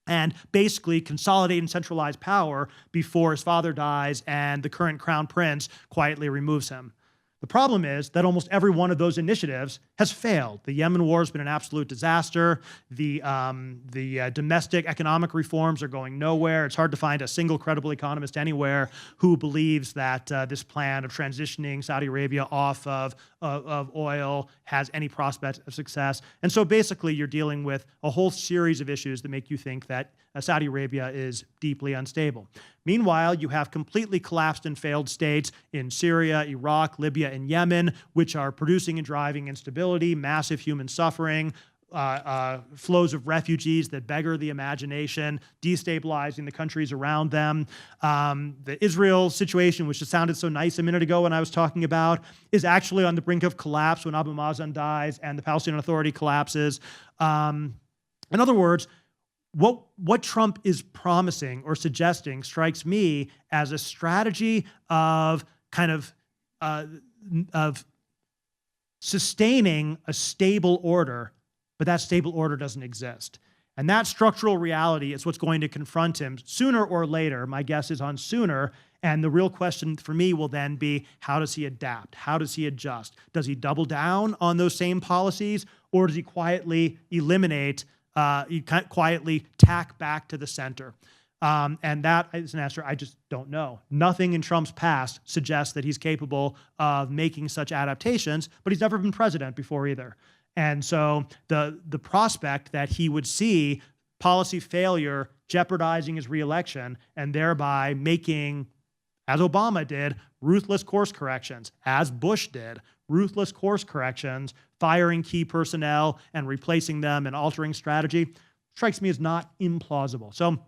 and basically consolidate and centralize power before his father dies and the current crown prince quietly removes him. The problem is that almost every one of those initiatives has failed. The Yemen war has been an absolute disaster. The domestic economic reforms are going nowhere. It's hard to find a single credible economist anywhere who believes that this plan of transitioning Saudi Arabia off of oil has any prospect of success. And so basically you're dealing with a whole series of issues that make you think that Saudi Arabia is deeply unstable. Meanwhile, you have completely collapsed and failed states in Syria, Iraq, Libya, and Yemen, which are producing and driving instability, massive human suffering, flows of refugees that beggar the imagination, destabilizing the countries around them. The Israel situation, which just sounded so nice a minute ago when I was talking about, is actually on the brink of collapse when Abu Mazen dies and the Palestinian Authority collapses. In other words, what Trump is promising or suggesting strikes me as a strategy of kind of of sustaining a stable order, but that stable order doesn't exist. And that structural reality is what's going to confront him sooner or later. My guess is on sooner. And the real question for me will then be, how does he adapt? How does he adjust? Does he double down on those same policies, or does he quietly eliminate, quietly tack back to the center? And that is an answer I just don't know. Nothing in Trump's past suggests that he's capable of making such adaptations, but he's never been president before either. And so the prospect that he would see policy failure jeopardizing his reelection and thereby making, as Obama did, ruthless course corrections, as Bush did, ruthless course corrections, firing key personnel and replacing them and altering strategy, strikes me as not implausible. So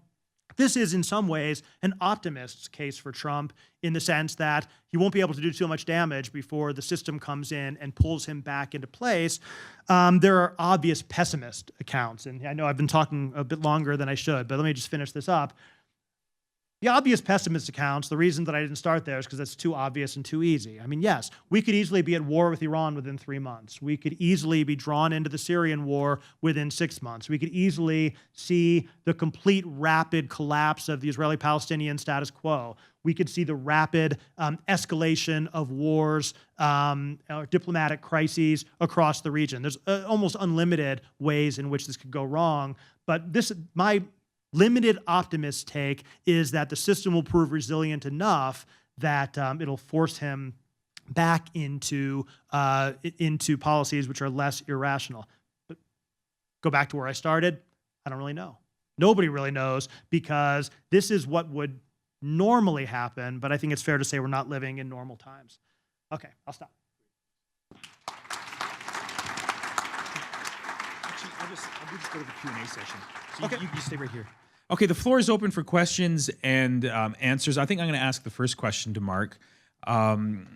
this is in some ways an optimist's case for Trump in the sense that he won't be able to do too much damage before the system comes in and pulls him back into place. There are obvious pessimist accounts, and I know I've been talking a bit longer than I should, but let me just finish this up. The obvious pessimist accounts, the reason that I didn't start there is because it's too obvious and too easy. I mean, yes, we could easily be at war with Iran within 3 months. We could easily be drawn into the Syrian war within 6 months. We could easily see the complete rapid collapse of the Israeli-Palestinian status quo. We could see the rapid escalation of wars, diplomatic crises across the region. There's almost unlimited ways in which this could go wrong. But my limited optimist take is that the system will prove resilient enough that it'll force him back into policies which are less irrational. But go back to where I started. I don't really know. Nobody really knows, because this is what would normally happen, but I think it's fair to say we're not living in normal times. Okay, I'll stop. Actually, I'll just go to the Q&A session. So Okay. you stay right here. Okay, the floor is open for questions and answers. I think I'm going to ask the first question to Marc. The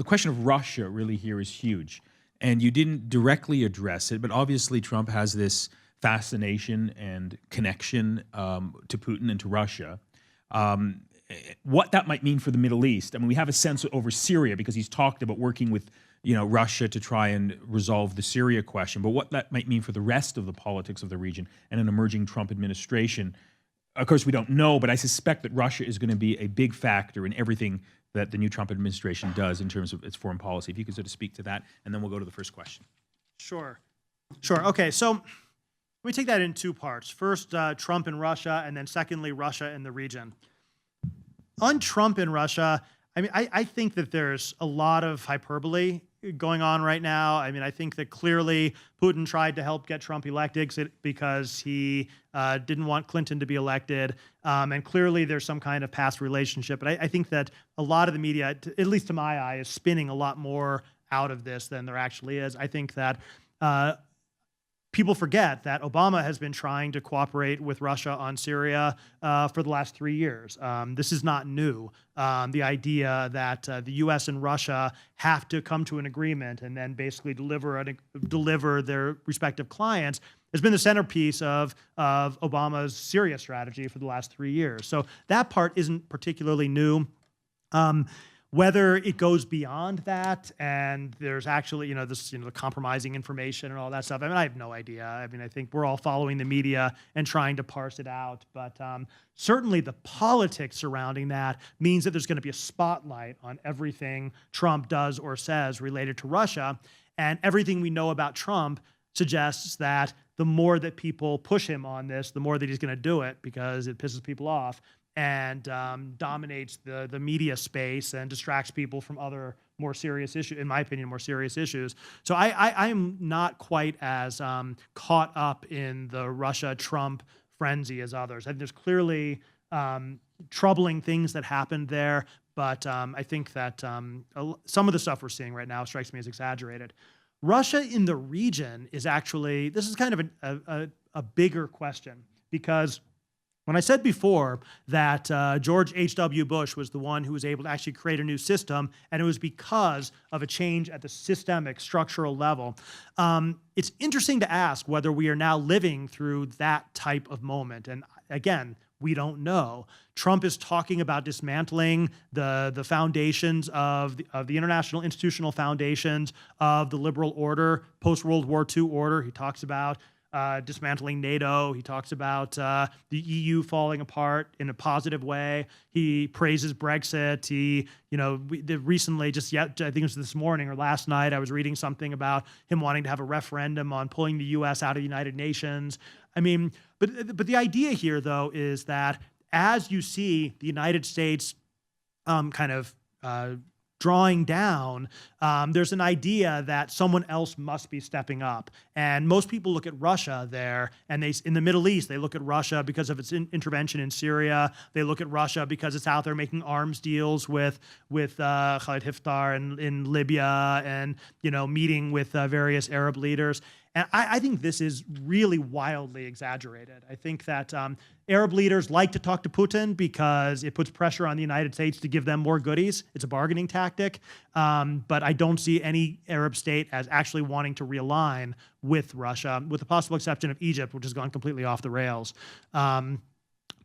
question of Russia really here is huge. And you didn't directly address it, but obviously Trump has this fascination and connection to Putin and to Russia. What that might mean for the Middle East. I mean, we have a sense over Syria because he's talked about working with Russia to try and resolve the Syria question, but what that might mean for the rest of the politics of the region and an emerging Trump administration. Of course, we don't know, but I suspect that Russia is going to be a big factor in everything that the new Trump administration does in terms of its foreign policy. If you could sort of speak to that, and then we'll go to the first question. Sure. Okay, so let me take that in two parts. First, Trump and Russia, and then secondly, Russia and the region. On Trump and Russia, I mean, I think that there's a lot of hyperbole going on right now. I mean, I think that clearly Putin tried to help get Trump elected because he didn't want Clinton to be elected. And clearly there's some kind of past relationship. But I think that a lot of the media, at least to my eye, is spinning a lot more out of this than there actually is. I think that people forget that Obama has been trying to cooperate with Russia on Syria for the last 3 years. This is not new. The idea that the U.S. and Russia have to come to an agreement and then basically deliver their respective clients has been the centerpiece of Obama's Syria strategy for the last 3 years. So that part isn't particularly new. Whether it goes beyond that and there's actually, the compromising information and all that stuff, I mean, I have no idea. I mean, I think we're all following the media and trying to parse it out. But certainly the politics surrounding that means that there's going to be a spotlight on everything Trump does or says related to Russia. And everything we know about Trump suggests that the more that people push him on this, the more that he's going to do it because it pisses people off and dominates the media space and distracts people from other more serious issues, in my opinion, more serious issues. So I am not quite as caught up in the Russia-Trump frenzy as others. I think there's clearly troubling things that happened there, but I think that some of the stuff we're seeing right now strikes me as exaggerated. Russia in the region is actually, this is kind of a bigger question because When I said before that George H.W. Bush was the one who was able to actually create a new system, and it was because of a change at the systemic structural level, it's interesting to ask whether we are now living through that type of moment. And again, we don't know. Trump is talking about dismantling the foundations of the international institutional foundations of the liberal order, post-World War II order. He talks about dismantling NATO. He talks about the EU falling apart in a positive way. He praises Brexit. He, recently, I think it was this morning or last night, I was reading something about him wanting to have a referendum on pulling the U.S. out of the United Nations. I mean, but the idea here, though, is that as you see the United States drawing down, there's an idea that someone else must be stepping up. And most people look at Russia there, and in the Middle East, they look at Russia because of its intervention in Syria. They look at Russia because it's out there making arms deals with Khalid Hiftar in Libya, and meeting with various Arab leaders. And I think this is really wildly exaggerated. I think that Arab leaders like to talk to Putin because it puts pressure on the United States to give them more goodies. It's a bargaining tactic. But I don't see any Arab state as actually wanting to realign with Russia, with the possible exception of Egypt, which has gone completely off the rails.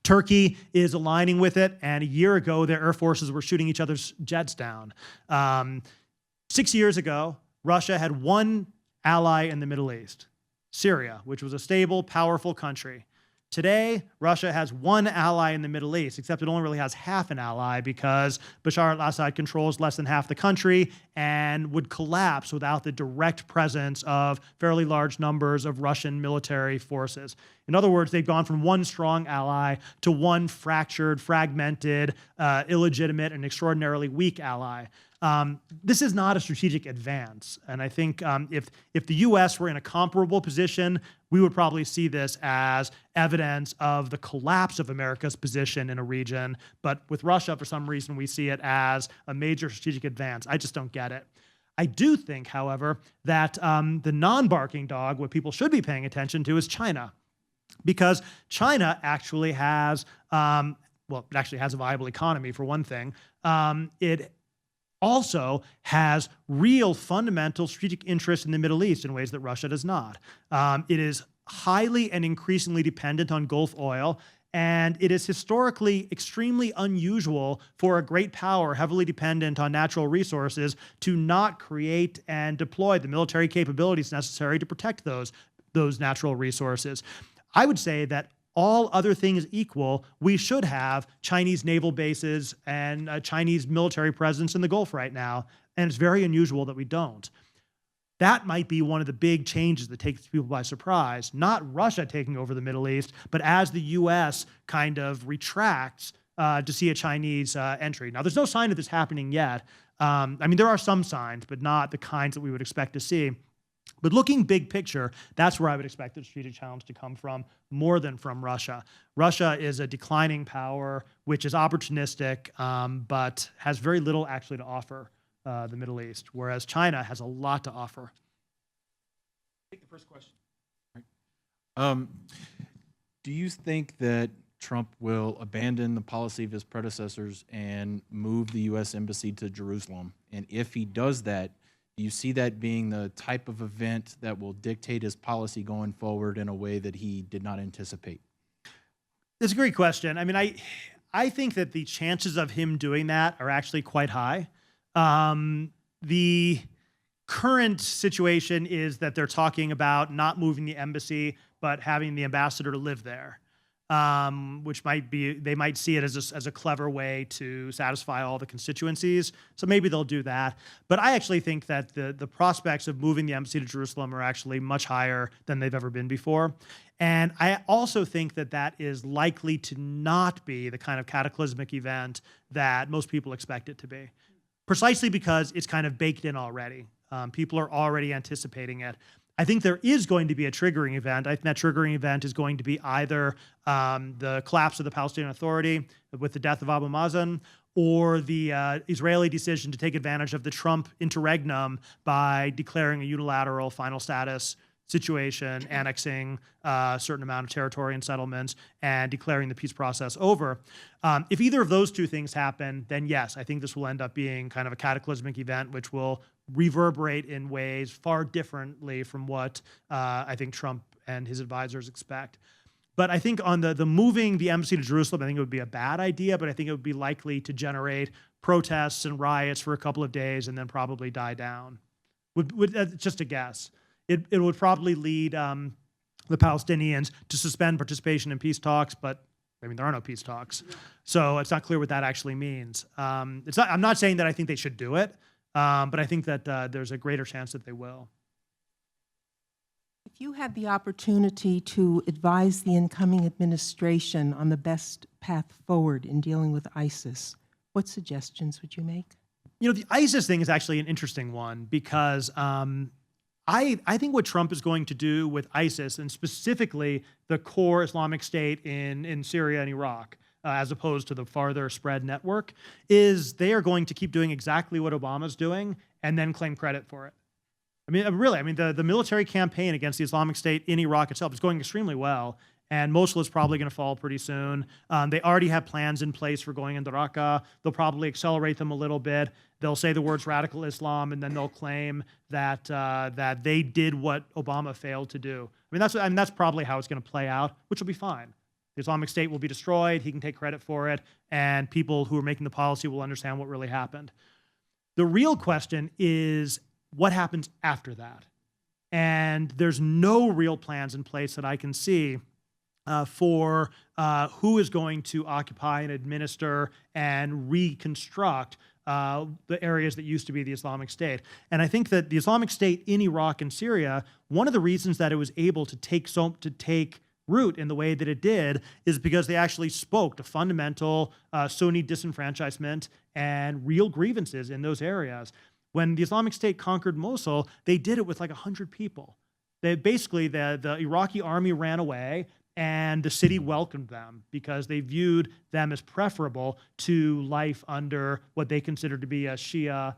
Turkey is aligning with it, and a year ago, their air forces were shooting each other's jets down. 6 years ago, Russia had one ally in the Middle East, Syria, which was a stable, powerful country. Today, Russia has one ally in the Middle East, except it only really has half an ally because Bashar al-Assad controls less than half the country and would collapse without the direct presence of fairly large numbers of Russian military forces. In other words, they've gone from one strong ally to one fractured, fragmented, illegitimate, and extraordinarily weak ally. This is not a strategic advance. And I think if the U.S. were in a comparable position, we would probably see this as evidence of the collapse of America's position in a region. But with Russia, for some reason, we see it as a major strategic advance. I just don't get it. I do think, however, that the non-barking dog, what people should be paying attention to, is China. Because China actually has, it actually has a viable economy, for one thing. It also has real fundamental strategic interests in the Middle East in ways that Russia does not. It is highly and increasingly dependent on Gulf oil, and it is historically extremely unusual for a great power heavily dependent on natural resources to not create and deploy the military capabilities necessary to protect those natural resources. I would say that all other things equal, we should have Chinese naval bases and a Chinese military presence in the Gulf right now, and it's very unusual that we don't. That might be one of the big changes that takes people by surprise, not Russia taking over the Middle East, but as the U.S. kind of retracts to see a Chinese entry. Now, there's no sign of this happening yet. There are some signs, but not the kinds that we would expect to see. But looking big picture, that's where I would expect the strategic challenge to come from, more than from Russia. Russia is a declining power, which is opportunistic, but has very little actually to offer the Middle East, whereas China has a lot to offer. Take the first question. Right. Do you think that Trump will abandon the policy of his predecessors and move the U.S. Embassy to Jerusalem? And if he does that, do you see that being the type of event that will dictate his policy going forward in a way that he did not anticipate? That's a great question. I think that the chances of him doing that are actually quite high. The current situation is that they're talking about not moving the embassy, but having the ambassador to live there. Which they might see it as a clever way to satisfy all the constituencies. So maybe they'll do that. But I actually think that the prospects of moving the embassy to Jerusalem are actually much higher than they've ever been before. And I also think that that is likely to not be the kind of cataclysmic event that most people expect it to be, precisely because it's kind of baked in already. People are already anticipating it. I think there is going to be a triggering event. I think that triggering event is going to be either the collapse of the Palestinian Authority with the death of Abu Mazen, or the Israeli decision to take advantage of the Trump interregnum by declaring a unilateral final status situation, annexing a certain amount of territory and settlements, and declaring the peace process over. If either of those two things happen, then yes, I think this will end up being kind of a cataclysmic event, which will reverberate in ways far differently from what I think Trump and his advisors expect. But I think on the moving the embassy to Jerusalem, I think it would be a bad idea, but I think it would be likely to generate protests and riots for a couple of days and then probably die down. That's just a guess. It would probably lead the Palestinians to suspend participation in peace talks, but I mean, there are no peace talks. So it's not clear what that actually means. I'm not saying that I think they should do it, but I think that there's a greater chance that they will. If you had the opportunity to advise the incoming administration on the best path forward in dealing with ISIS, what suggestions would you make? You know, the ISIS thing is actually an interesting one because I think what Trump is going to do with ISIS, and specifically the core Islamic State in Syria and Iraq, as opposed to the farther spread network, is they are going to keep doing exactly what Obama's doing and then claim credit for it. I mean, really, the military campaign against the Islamic State in Iraq itself is going extremely well, and Mosul is probably going to fall pretty soon. They already have plans in place for going into Raqqa. They'll probably accelerate them a little bit. They'll say the words radical Islam, and then they'll claim that that they did what Obama failed to do. That's probably how it's going to play out, which will be fine. The Islamic State will be destroyed. He can take credit for it, and people who are making the policy will understand what really happened. The real question is what happens after that, and there's no real plans in place that I can see for who is going to occupy and administer and reconstruct the areas that used to be the Islamic State. And I think that the Islamic State in Iraq and Syria, one of the reasons that it was able to take root in the way that it did is because they actually spoke to fundamental Sunni disenfranchisement and real grievances in those areas. When the Islamic State conquered Mosul, they did it with like 100 people. The Iraqi army ran away, and the city welcomed them because they viewed them as preferable to life under what they considered to be a Shia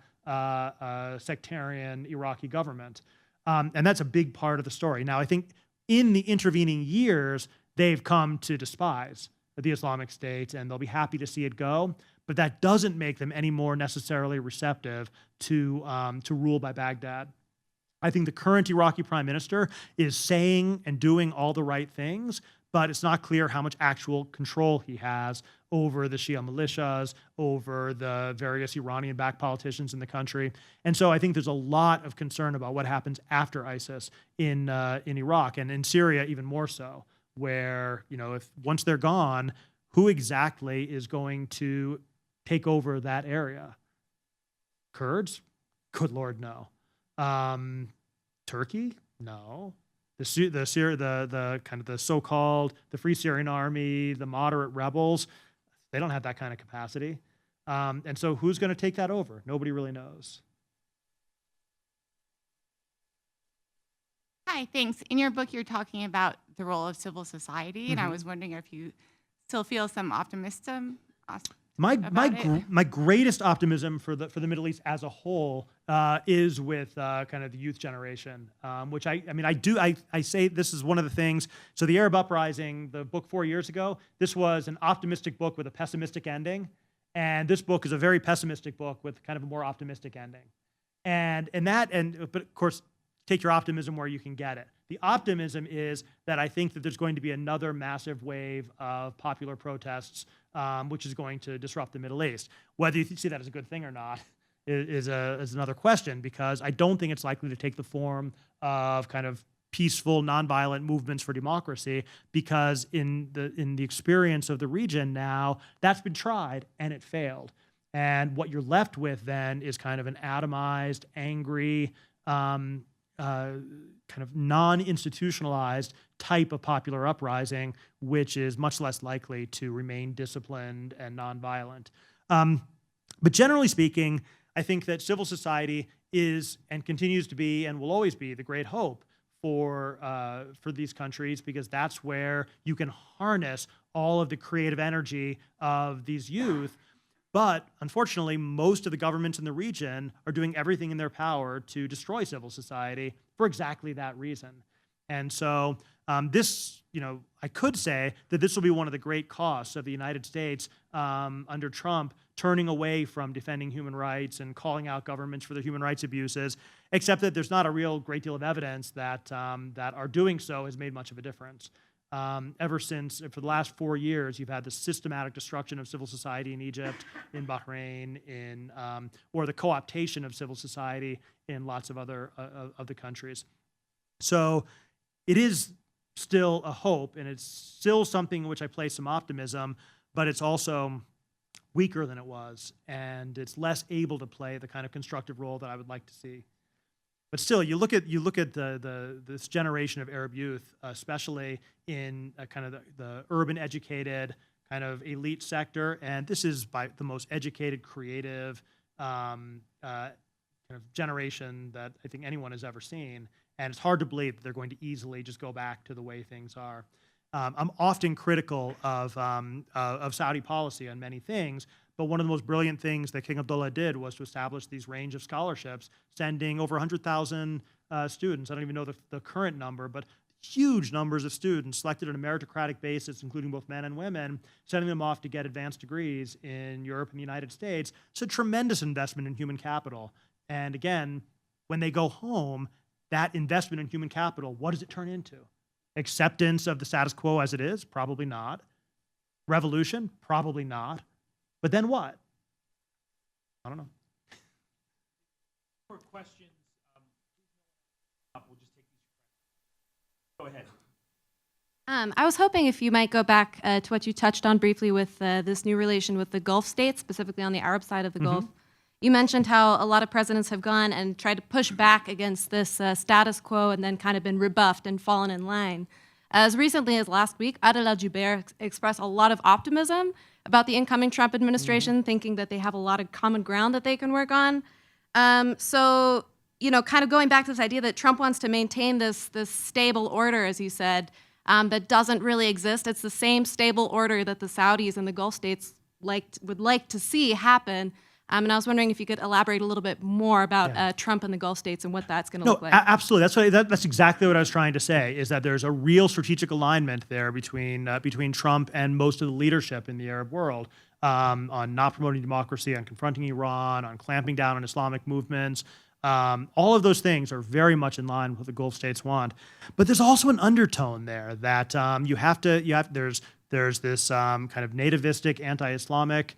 sectarian Iraqi government. And that's a big part of the story. Now, I think in the intervening years, they've come to despise the Islamic State, and they'll be happy to see it go. But that doesn't make them any more necessarily receptive to rule by Baghdad. I think the current Iraqi prime minister is saying and doing all the right things, but it's not clear how much actual control he has over the Shia militias, over the various Iranian-backed politicians in the country. And so I think there's a lot of concern about what happens after ISIS in Iraq, and in Syria even more so, where, if once they're gone, who exactly is going to take over that area? Kurds? Good Lord, no. Turkey? No. The kind of the so-called the Free Syrian Army, the moderate rebels, they don't have that kind of capacity. And so who's going to take that over? Nobody really knows. Hi, thanks. In your book, you're talking about the role of civil society, and I was wondering if you still feel some optimism. My greatest optimism for the Middle East as a whole is with kind of the youth generation, which I say this is one of the things. So the Arab Uprising, the book 4 years ago, this was an optimistic book with a pessimistic ending, and this book is a very pessimistic book with kind of a more optimistic ending. But of course, take your optimism where you can get it. The optimism is that I think that there's going to be another massive wave of popular protests, which is going to disrupt the Middle East. Whether you see that as a good thing or not is another question, because I don't think it's likely to take the form of kind of peaceful, nonviolent movements for democracy, because in the experience of the region now, that's been tried and it failed. And what you're left with then is kind of an atomized, angry, kind of non-institutionalized type of popular uprising, which is much less likely to remain disciplined and nonviolent. But generally speaking, I think that civil society is and continues to be and will always be the great hope for these countries, because that's where you can harness all of the creative energy of these youth. But unfortunately, most of the governments in the region are doing everything in their power to destroy civil society for exactly that reason. And so this, I could say that this will be one of the great costs of the United States under Trump turning away from defending human rights and calling out governments for their human rights abuses, except that there's not a real great deal of evidence that, that our doing so has made much of a difference. Ever since, for the last 4 years, you've had the systematic destruction of civil society in Egypt, in Bahrain, or the co-optation of civil society in lots of other of the countries. So it is still a hope, and it's still something in which I place some optimism, but it's also weaker than it was, and it's less able to play the kind of constructive role that I would like to see. But still, you look at this generation of Arab youth, especially in kind of the urban educated kind of elite sector, and this is by the most educated, creative kind of generation that I think anyone has ever seen. And it's hard to believe that they're going to easily just go back to the way things are. I'm often critical of Saudi policy on many things, but one of the most brilliant things that King Abdullah did was to establish these range of scholarships, sending over 100,000 students. I don't even know the current number, but huge numbers of students selected on a meritocratic basis, including both men and women, sending them off to get advanced degrees in Europe and the United States. It's a tremendous investment in human capital. And again, when they go home, that investment in human capital, what does it turn into? Acceptance of the status quo as it is? Probably not. Revolution? Probably not. But then what? I don't know. For questions, we'll just take these. Go ahead. I was hoping if you might go back to what you touched on briefly with this new relation with the Gulf states, specifically on the Arab side of the Gulf. You mentioned how a lot of presidents have gone and tried to push back against this status quo and then kind of been rebuffed and fallen in line. As recently as last week, Adel al-Jubeir expressed a lot of optimism about the incoming Trump administration, thinking that they have a lot of common ground that they can work on. So, kind of going back to this idea that Trump wants to maintain this stable order, as you said, that doesn't really exist. It's the same stable order that the Saudis and the Gulf states would like to see happen. And I was wondering if you could elaborate a little bit more about Trump and the Gulf states and what that's going to look like. Absolutely. That's exactly what I was trying to say, is that there's a real strategic alignment there between Trump and most of the leadership in the Arab world on not promoting democracy, on confronting Iran, on clamping down on Islamic movements. All of those things are very much in line with what the Gulf states want. But there's also an undertone there that there's this kind of nativistic, anti-Islamic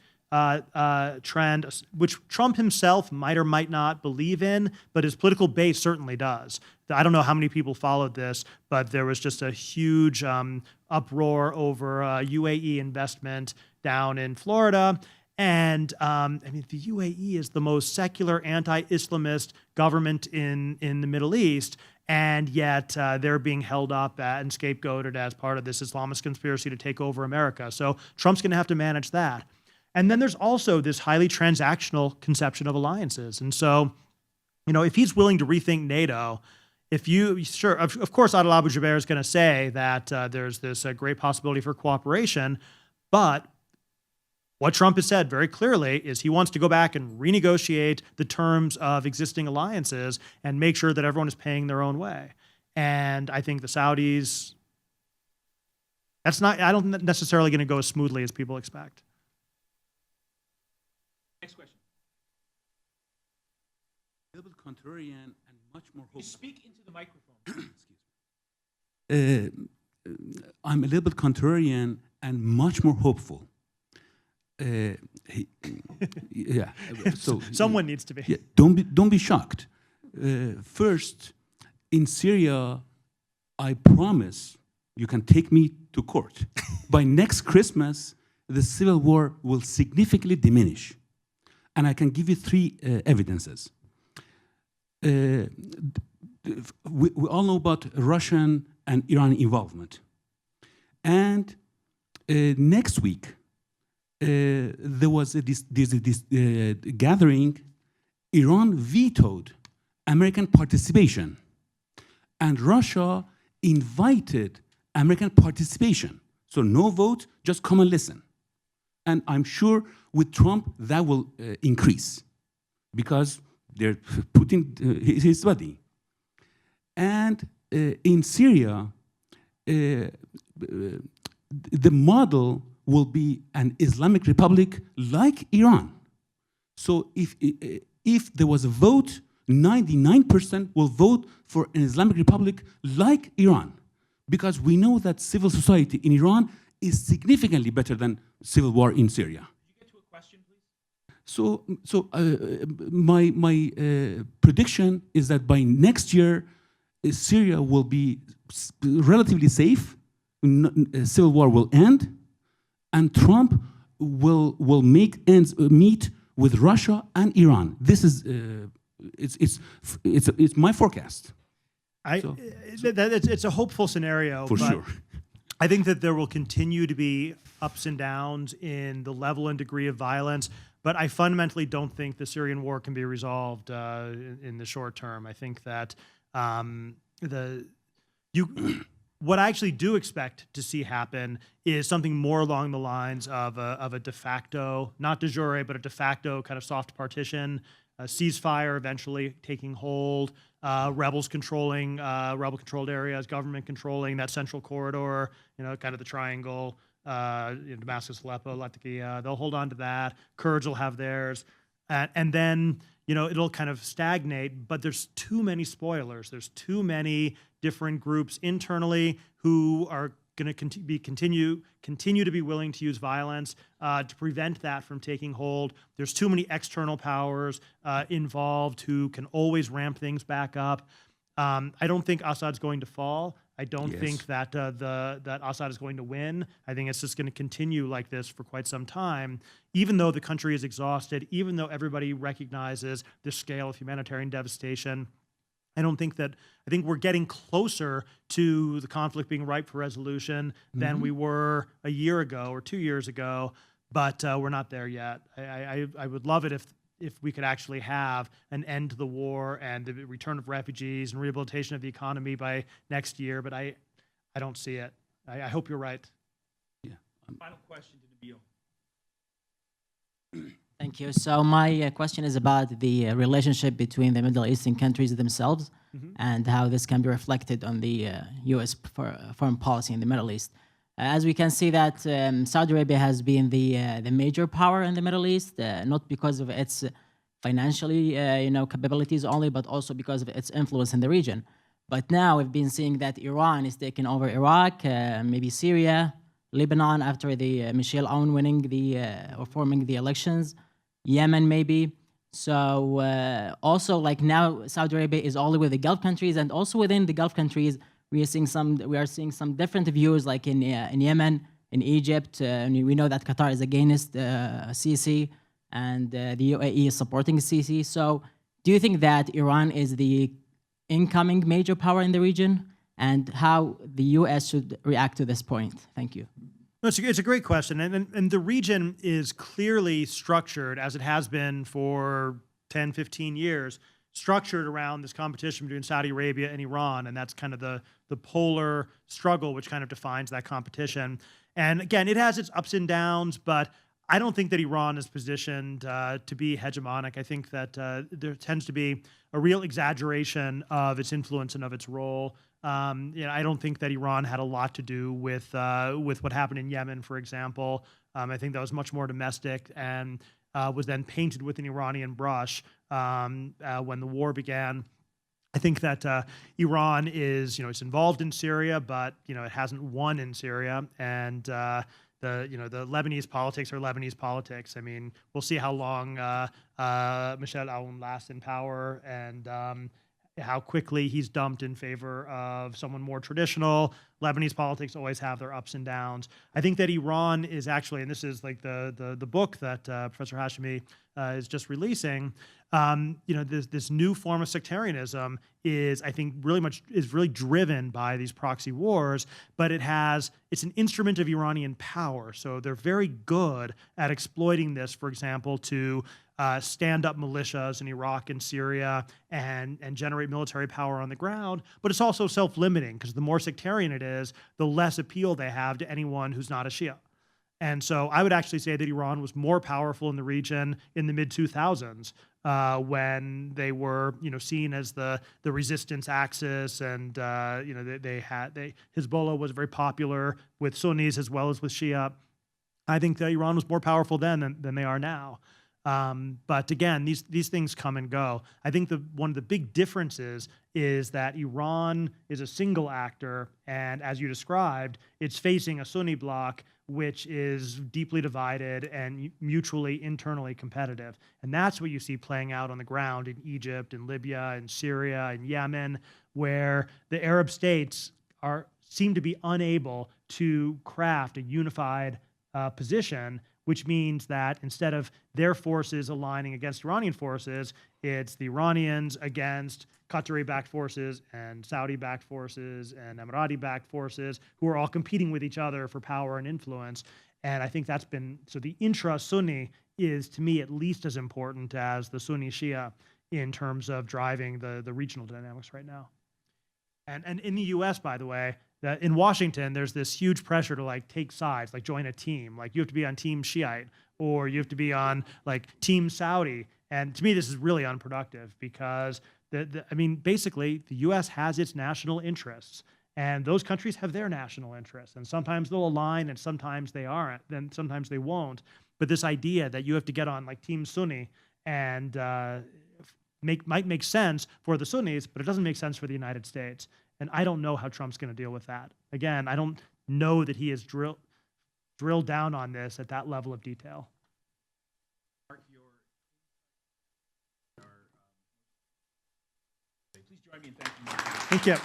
trend, which Trump himself might or might not believe in, but his political base certainly does. I don't know how many people followed this, but there was just a huge uproar over UAE investment down in Florida. And the UAE is the most secular anti-Islamist government in the Middle East, and yet they're being held up and scapegoated as part of this Islamist conspiracy to take over America. So Trump's going to have to manage that. And then there's also this highly transactional conception of alliances. And so, if he's willing to rethink NATO, of course, Adel al-Jubeir is going to say that there's this great possibility for cooperation, but what Trump has said very clearly is he wants to go back and renegotiate the terms of existing alliances and make sure that everyone is paying their own way. And I think the Saudis, I don't necessarily going to go as smoothly as people expect. Next question. A little bit contrarian and much more hopeful. Speak into the microphone. Excuse me. I'm a little bit contrarian and much more hopeful. Yeah. So someone needs to be. Yeah, don't be shocked. First, in Syria, I promise you can take me to court. By next Christmas, the civil war will significantly diminish. And I can give you 3 evidences. We all know about Russian and Iran involvement. And next week, there was this gathering. Iran vetoed American participation. And Russia invited American participation. So no vote, just come and listen. And I'm sure with Trump, that will increase because they're putting his body. And in Syria, the model will be an Islamic Republic like Iran. So if there was a vote, 99% will vote for an Islamic Republic like Iran, because we know that civil society in Iran is significantly better than civil war in Syria. So my prediction is that by next year, Syria will be relatively safe, civil war will end, and Trump will make ends meet with Russia and Iran. This is it's my forecast. It's a hopeful scenario, For but sure. I think that there will continue to be ups and downs in the level and degree of violence, but I fundamentally don't think the Syrian war can be resolved in the short term. I think that what I actually do expect to see happen is something more along the lines of a de facto, not de jure, but a de facto kind of soft partition, a ceasefire eventually taking hold, rebels controlling rebel-controlled areas, government controlling that central corridor, kind of the triangle, Damascus, Aleppo, Latakia. They'll hold on to that. Kurds will have theirs. And then, it'll kind of stagnate, but there's too many spoilers. There's too many different groups internally who are going to continue to be willing to use violence to prevent that from taking hold. There's too many external powers involved who can always ramp things back up. I don't think Assad's going to fall. I don't think that that Assad is going to win. I think it's just going to continue like this for quite some time, even though the country is exhausted, even though everybody recognizes the scale of humanitarian devastation. I think we're getting closer to the conflict being ripe for resolution than we were a year ago or 2 years ago, but we're not there yet. I would love it if we could actually have an end to the war and the return of refugees and rehabilitation of the economy by next year, but I don't see it. I hope you're right. Yeah. Final question to Nabil. Thank you. So my question is about the relationship between the Middle Eastern countries themselves and how this can be reflected on the U.S. foreign policy in the Middle East. As we can see that Saudi Arabia has been the major power in the Middle East, not because of its financially capabilities only, but also because of its influence in the region. But now we've been seeing that Iran is taking over Iraq, maybe Syria, Lebanon after the Michel Aoun winning or forming the elections, Yemen maybe. So also like now Saudi Arabia is all with the Gulf countries, and also within the Gulf countries we are seeing some different views, like in Yemen, in Egypt, and we know that Qatar is against Sisi, and the UAE is supporting Sisi. So do you think that Iran is the incoming major power in the region, and how the U.S. should react to this point? Thank you. No, it's a great question, and the region is clearly structured, as it has been for 10, 15 years, structured around this competition between Saudi Arabia and Iran, and that's kind of the polar struggle which kind of defines that competition. And again, it has its ups and downs, but I don't think that Iran is positioned to be hegemonic. I think that there tends to be a real exaggeration of its influence and of its role. I don't think that Iran had a lot to do with what happened in Yemen, for example. I think that was much more domestic and was then painted with an Iranian brush when the war began. I think that Iran is, it's involved in Syria, but it hasn't won in Syria, and the Lebanese politics are Lebanese politics. I mean, we'll see how long Michel Aoun lasts in power, and how quickly he's dumped in favor of someone more traditional. Lebanese politics always have their ups and downs. I think that Iran is actually, and this is like the book that Professor Hashemi is just releasing, this new form of sectarianism is, I think, really driven by these proxy wars, but it's an instrument of Iranian power. So they're very good at exploiting this, for example, to stand up militias in Iraq and Syria and generate military power on the ground. But it's also self-limiting, because the more sectarian it is, the less appeal they have to anyone who's not a Shia. And so I would actually say that Iran was more powerful in the region in the mid-2000s when they were, seen as the resistance axis, and Hezbollah was very popular with Sunnis as well as with Shia. I think that Iran was more powerful then than they are now. But again, these things come and go. I think one of the big differences is that Iran is a single actor, and as you described, it's facing a Sunni bloc which is deeply divided and mutually internally competitive. And that's what you see playing out on the ground in Egypt, in Libya, in Syria, in Yemen, where the Arab states seem to be unable to craft a unified position, which means that instead of their forces aligning against Iranian forces, it's the Iranians against Qatari-backed forces and Saudi-backed forces and Emirati-backed forces, who are all competing with each other for power and influence. And I think so the intra-Sunni is, to me, at least as important as the Sunni-Shia in terms of driving the regional dynamics right now. And in the US, by the way, that in Washington, there's this huge pressure to take sides, join a team. You have to be on Team Shiite, or you have to be on Team Saudi. And to me, this is really unproductive because basically the US has its national interests, and those countries have their national interests. And sometimes they'll align and sometimes they aren't, then sometimes they won't. But this idea that you have to get on Team Sunni and might make sense for the Sunnis, but it doesn't make sense for the United States. And I don't know how Trump's going to deal with that. Again, I don't know that he has drilled down on this at that level of detail. Please join me in thanking Marc. Thank you.